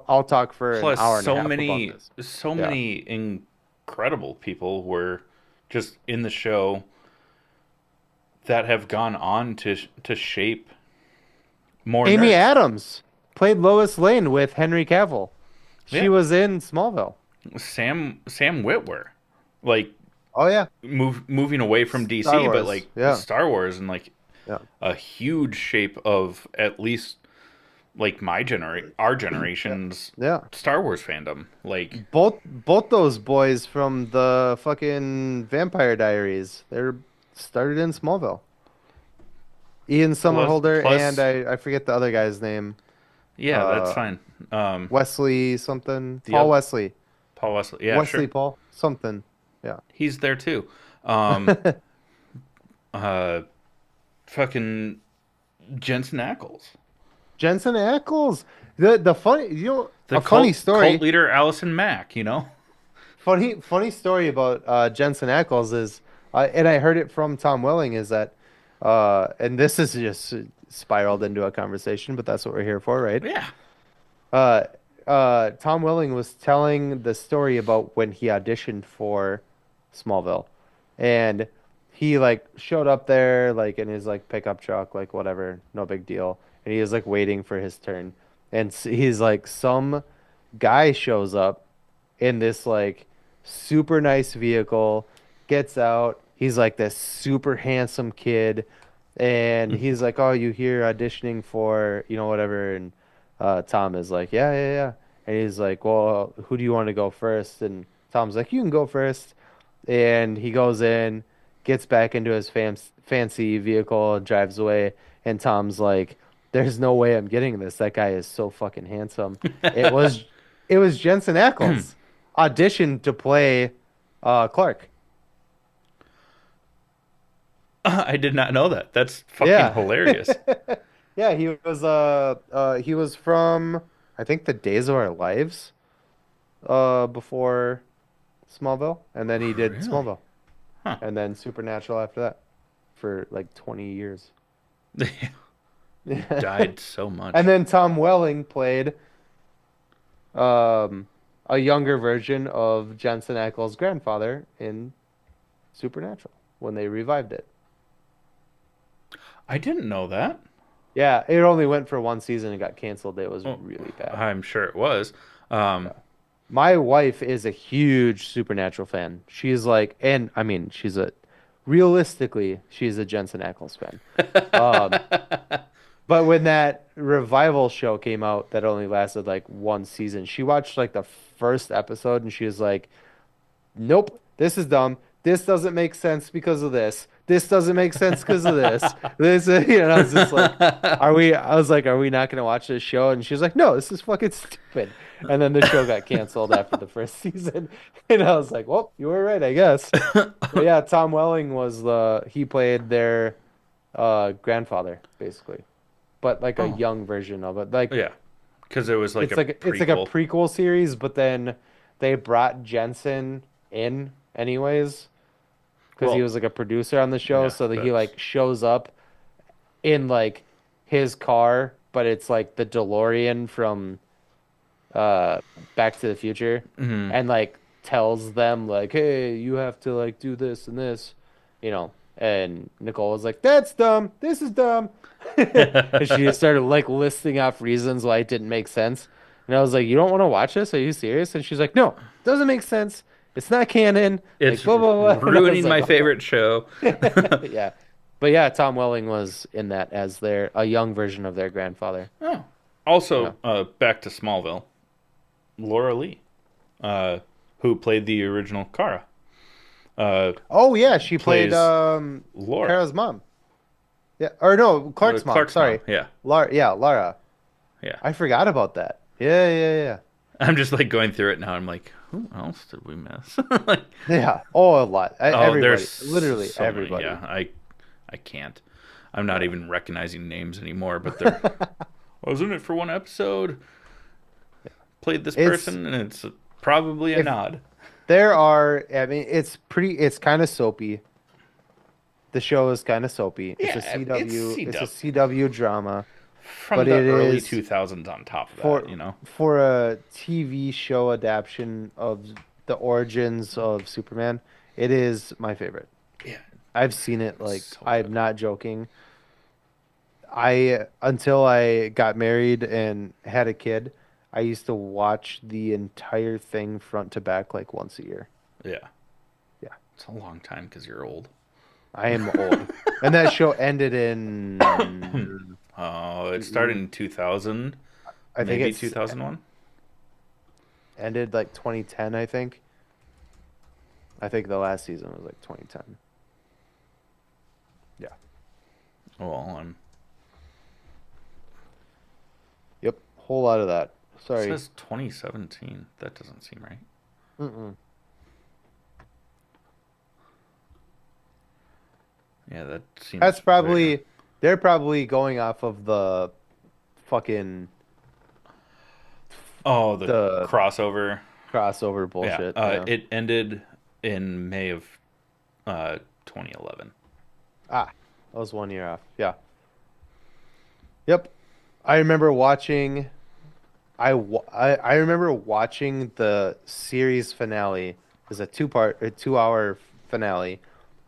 I'll talk for an Plus, hour and a half about this. so Yeah. many incredible people were just in the show that have gone on to shape more Amy nerds. Adams played Lois Lane with Henry Cavill. She Yeah, was in Smallville. Sam Witwer, like Oh yeah. moving away from Star DC, but Wars. like Yeah. Star Wars and like Yeah. a huge shape of at least like our generation's Yeah. Star Wars fandom. Like, Both those boys from the fucking Vampire Diaries. They're started in Smallville. Ian Somerhalder and plus, I forget the other guy's name. yeah, that's Uh fine. Wesley something. The Paul other Wesley. Paul Wesley, yeah, Wesley sure, Paul something. Yeah. he's there too. Um, uh, fucking Jensen Ackles, Jensen Ackles. The funny the a funny cult story. leader, Allison Mack. You know, Funny story about Jensen Ackles is, and I heard it from Tom Welling, is that, and this is just spiraled into a conversation, but that's what we're here for, right? yeah. Uh, Tom Welling was telling the story about when he auditioned for Smallville, and he like showed up there like in his like pickup truck, like whatever, no big deal, and he was like waiting for his turn, and he's like some guy shows up in this like super nice vehicle, gets out. He's like this super handsome kid, and he's like, "Oh, you here auditioning for whatever?" And Tom is like, "Yeah, yeah, yeah." And he's like, "Well, who do you want to go first?" And Tom's like, "You can go first." And he goes in, gets back into his fancy vehicle, and drives away. And Tom's like, "There's no way I'm getting this. That guy is so fucking handsome." It was, it was Jensen Ackles auditioned to play Clark. I did not know that. That's fucking Yeah. hilarious. Yeah, he was from I think the Days of Our Lives before Smallville, and then he did Really? Smallville, Huh. and then Supernatural after that for like 20 years. He died so much. And then Tom Welling played um a younger version of Jensen Ackles' grandfather in Supernatural when they revived it. I didn't know that. Yeah, it only went for one season and got canceled. It was Well, really bad. I'm sure it was. Yeah. Um, My wife is a huge Supernatural fan. She's like, and I mean, realistically, she's a Jensen Ackles fan. Um, but when that revival show came out that only lasted like one season, she watched like the first episode and she was like, nope, this is dumb. This doesn't make sense because of this. This doesn't make sense because of this. I was just like, I was like, are we not going to watch this show? And she was like, no, this is fucking stupid. And then the show got canceled after the first season. And I was like, well, you were right, I guess. But yeah, Tom Welling he played their grandfather, basically. But like a oh, young version of it. Like yeah, because it was like it's a it's like a prequel. prequel series, but then they brought Jensen in anyways because he Well, was like a producer on the show, yeah, so that he that's like shows up in like his car, but it's like the DeLorean from uh Back to the Future, mhm. and like tells them like, "Hey, you have to like do this and this," you know. And Nicole was like, "That's dumb. This is dumb." And she just started like listing off reasons why it didn't make sense. And I was like, "You don't want to watch this? Are you serious?" And she's like, "No, doesn't make sense. It's not canon." Like It's blah blah blah. And I was ruining my like, "Okay." favorite show. Yeah. But yeah, Tom Welling was in that as a young version of their grandfather. Oh, Yeah. also, back to Smallville. Laura Lee, uh, who played the original Kara, uh, Oh yeah, she played plays Laura, Kara's mom. Yeah, or no, Clark's mom. Clark's mom. Sorry, Yeah, Lara. Yeah, Lara. yeah. I forgot about that. Yeah, yeah, I'm just like going through it now. I'm like, who else did we miss? Like, yeah, yeah. Oh, a lot. oh, Everybody, there's literally so many. everybody. Yeah, I can't. I'm not even recognizing names anymore. But they're I was in it for one episode. Played this It's person, and it's probably a if nod. there are. I mean, it's pretty. It's kind of soapy. The show is kind of soapy. It's a Yeah, it's CW. It's a CW. CW drama. From but the it early is 2000s on top of that, for you know? for a TV show adaptation of the origins of Superman. It is my favorite. Yeah, I've seen it like so I'm good. not joking. I until I got married and had a kid, I used to watch the entire thing front to back like once a year. Yeah, Yeah, it's a long time because you're old. I am old. And that show ended in Oh, it started in 2000, I think maybe it's 2001. ended like 2010, I think. I think the last season was like 2010. Yeah. Well, Yep. Whole lot of that. it Sorry. says 2017. That doesn't seem right. Mm-mm. Yeah, that seems That's very. probably they're probably going off of the fucking Oh, the the crossover. crossover Yeah, bullshit. Yeah. it ended in May of 2011. Ah, that was 1 year off. Yeah. Yep. I remember watching. I remember watching the series finale. It was a a 2 hour finale.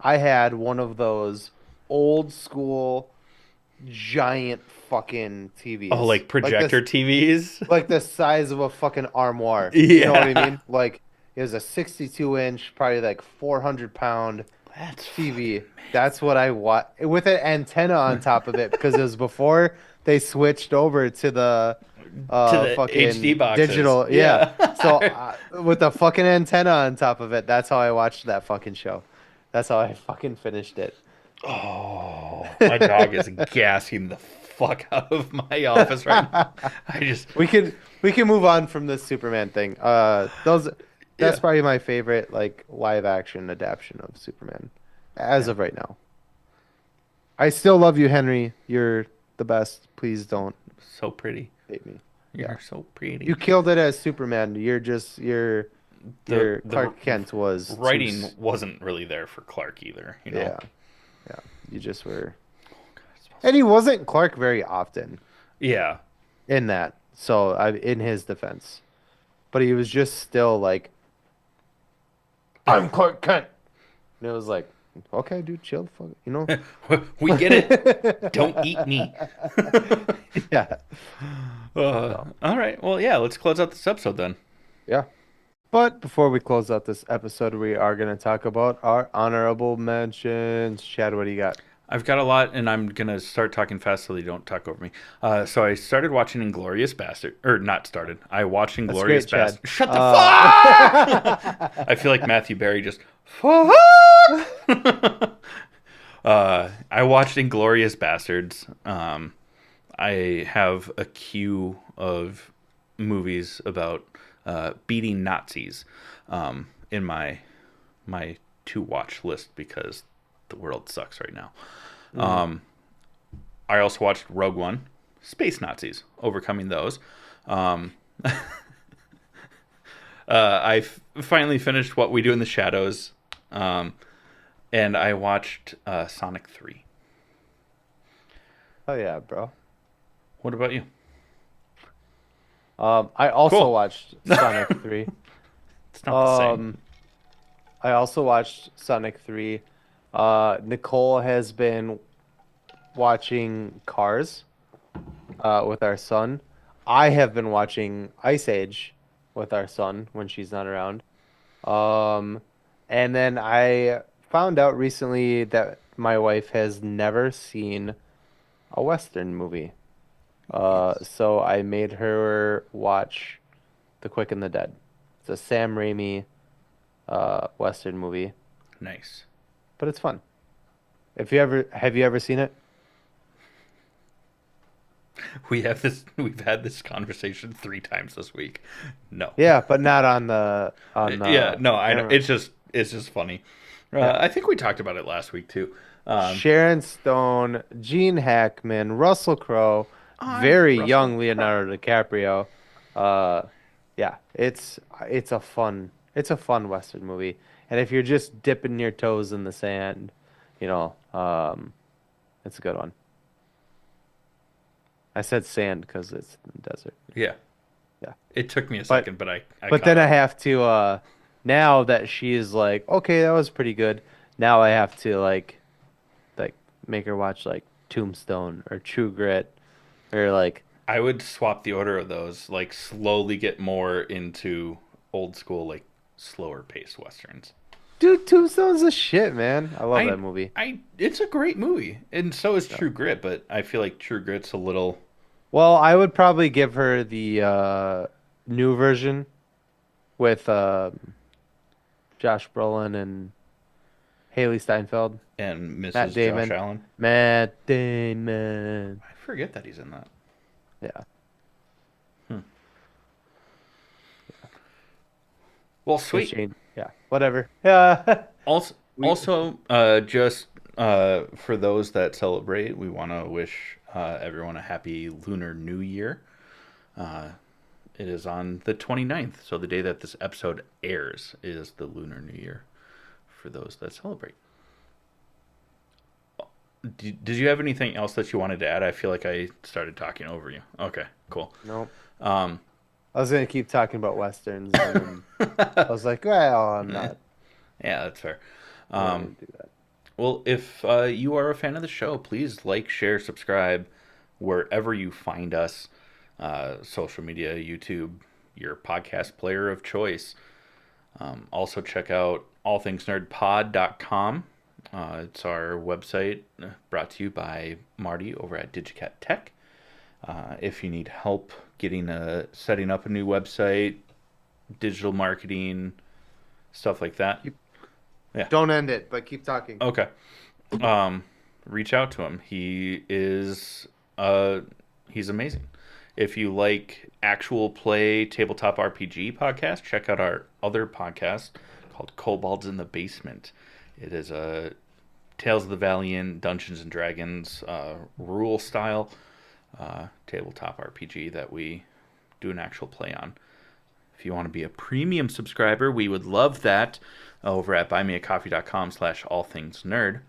I had one of those old school giant fucking Oh, TVs, like projector TVs? like the size of a fucking armoire. You know what I Yeah. mean? Like it was a 62-inch, probably like 400 pound That's fucking TV. That's what I watch with an antenna on top of it because it was before they switched over to the to the HD fucking boxes. digital. Yeah. Yeah. So with a fucking antenna on top of it, that's how I watched that fucking show. That's how I fucking finished it. Oh, my dog is gassing the fuck out of my office right now. I just, We can move on from this Superman thing. Those that's yeah, probably my favorite like live action adaptation of Superman as yeah. of right now. I still love you, Henry. You're the best. Please don't So pretty. hate me. Yeah. You're so pretty. You killed it as Superman. The your the Clark Kent was too writing wasn't really there for Clark either, you know. yeah. Yeah. You just were. God, it smells And so he good. wasn't Clark very often Yeah. in that. So I in his defense. But he was just still like I'm Clark Kent. And it was like, okay, dude, chill the fuck, you know? We get it. Don't eat me. Yeah. So, All right. Well, yeah, let's close out this episode then. yeah. But before we close out this episode, we are going to talk about our honorable mentions. Chad, what do you got? I've got a lot, and I'm gonna start talking fast so they don't talk over me. So I started watching Inglorious Bastard, or not started. I watched That's Inglorious great, Chad. Bastard. Shut the fuck! Uh, I feel like Matthew Barry just fuck. I watched Inglorious Bastards. I have a queue of movies about beating Nazis in my to watch list because the world sucks right now. mm, I also watched Rogue One, Space Nazis, overcoming those. Um, finally finished What We Do in the Shadows, um, and I watched Sonic 3. oh yeah, bro. What about you? I also Cool. watched Sonic 3. It's not the same. Um, I also watched Sonic 3. Nicole has been watching Cars with our son. I have been watching Ice Age with our son when she's not around. Um, and then I found out recently that my wife has never seen a Western movie. Yes. So I made her watch The Quick and the Dead. It's a Sam Raimi Western movie, Nice. but it's fun. If you ever have you ever seen it? We've had this conversation 3 times this week. No. Yeah, but not on Yeah, the no, I know. camera. It's just funny. Yeah. I think we talked about it last week too. Sharon Stone, Gene Hackman, Russell Crowe, I'm very Russell young Crowe. Leonardo DiCaprio. Uh, yeah, it's a fun Western movie. And if you're just dipping your toes in the sand, you know, it's a good one. I said sand because it's in the desert. Yeah. Yeah. It took me a But second, but I but caught then I on. have to now that she's like, okay, that was pretty good. Now I have to like make her watch like Tombstone or True Grit or like I would swap the order of those, like slowly get more into old school, like slower paced westerns. dude, Tombstone's a shit, man. I love that I movie. it's a great movie, and so is Yeah. True Grit, but I feel like True Grit's a little. Well, I would probably give her the new version with Josh Brolin and Haley Steinfeld, And Matt Mrs. Josh Damon, Allen. Matt Damon. I forget that he's in that. Yeah. Hmm. Well, Chris sweet. Shane. Yeah. Whatever. Yeah. Also, We just for those that celebrate, we want to wish everyone a happy Lunar New Year. Uh, it is on the 29th, so the day that this episode airs is the Lunar New Year for those that celebrate. Did you have anything else that you wanted to add? I feel like I started talking over you. Okay, cool. no. Um, I was gonna keep talking about westerns, and then I was like, well, I'm yeah, not that's fair. gonna Um, do that. Well, if you are a fan of the show, please like, share, subscribe wherever you find us, social media, YouTube, your podcast player of choice. Also, check out allthingsnerdpod.com. It's our website brought to you by Marty over at Digicat Tech. If you need help setting up a new website, digital marketing, stuff like that. Keep, Yeah. don't end it, but keep talking. Okay. Reach out to him. He's amazing. If you like actual play tabletop RPG podcast, check out our other podcast called Kobolds in the Basement. It is a Tales of the Valiant, Dungeons and Dragons rule style tabletop RPG that we do an actual play on. If you want to be a premium subscriber, we would love that over at buymeacoffee.com/allthingsnerd.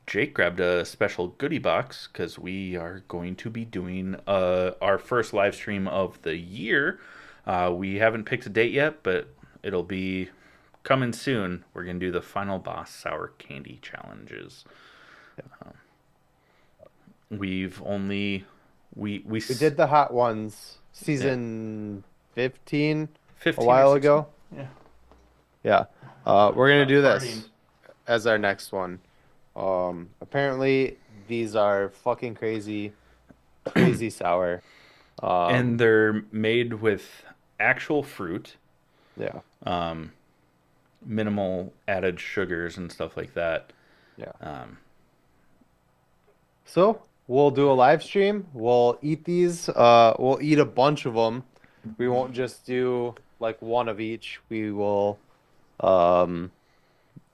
Jake grabbed a special goodie box because we are going to be doing our first live stream of the year. We haven't picked a date yet, but it'll be coming soon. We're going to do the final boss sour candy challenges. We've only we We did the hot ones season 15 15 a or while 16. ago. Yeah. Yeah. We're gonna do Partying. this as our next one. Apparently these are fucking crazy, crazy sour. And Um, they're made with actual fruit, yeah, um, minimal added sugars and stuff like that. yeah. Um, So we'll do a live stream. We'll eat these. We'll eat a bunch of them. We won't just do like one of each. We will um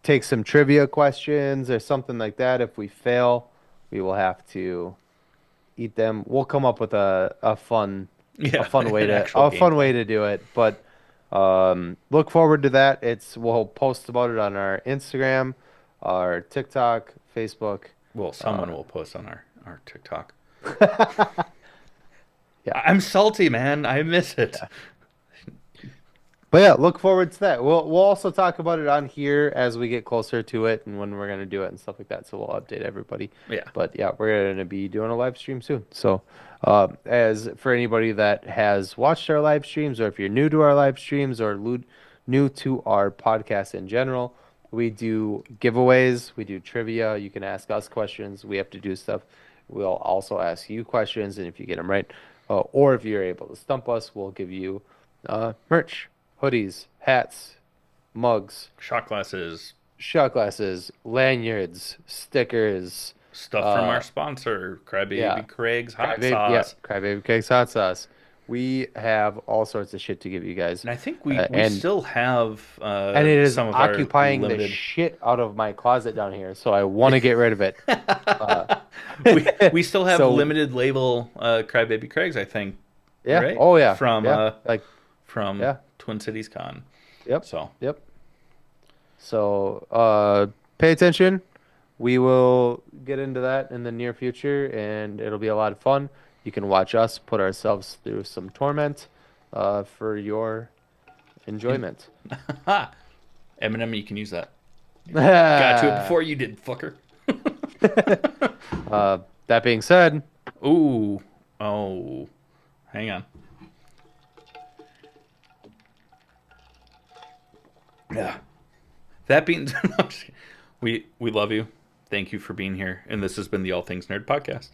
take some trivia questions or something like that. If we fail, we will have to eat them. We'll come up with a yeah, fun way an to actual game plan. do it. But look forward to that. We'll post about it on our Instagram, our TikTok, Facebook. Well, someone Uh, will post on our TikTok. yeah. I'm salty, man. I miss it. But yeah, look forward to that. We'll also talk about it on here as we get closer to it and when we're gonna do it and stuff like that. So we'll update everybody. Yeah. But yeah, we're gonna be doing a live stream soon. So as for anybody that has watched our live streams, or if you're new to our live streams, or new to our podcast in general, we do giveaways, we do trivia. You can ask us questions. We have to do stuff. We'll also ask you questions, and if you get them right, or if you're able to stump us, we'll give you merch, hoodies, hats, mugs, Shot glasses, shot glasses, lanyards, stickers. stuff from our Uh, sponsor, yeah, Crybaby Craig's hot Crybaby, yeah, sauce. Crybaby Cakes hot sauce. We have all sorts of shit to give you guys, And I think we and still have it is some of our occupying the limited. shit out of my closet down here, so I want to get rid of it. Uh, we still have so limited label Crybaby Craig's, I think, yeah, right? oh yeah, From yeah, like from yeah, Twin Cities Con. yep, So yep. So pay attention. We will get into that in the near future, and it'll be a lot of fun. you can watch us put ourselves through some torment for your enjoyment. Eminem, you can use that. Got to it before you did, fucker. That being said, Ooh. Oh. Hang on. Yeah. That being no, we love you. Thank you for being here. And this has been the All Things Nerd Podcast.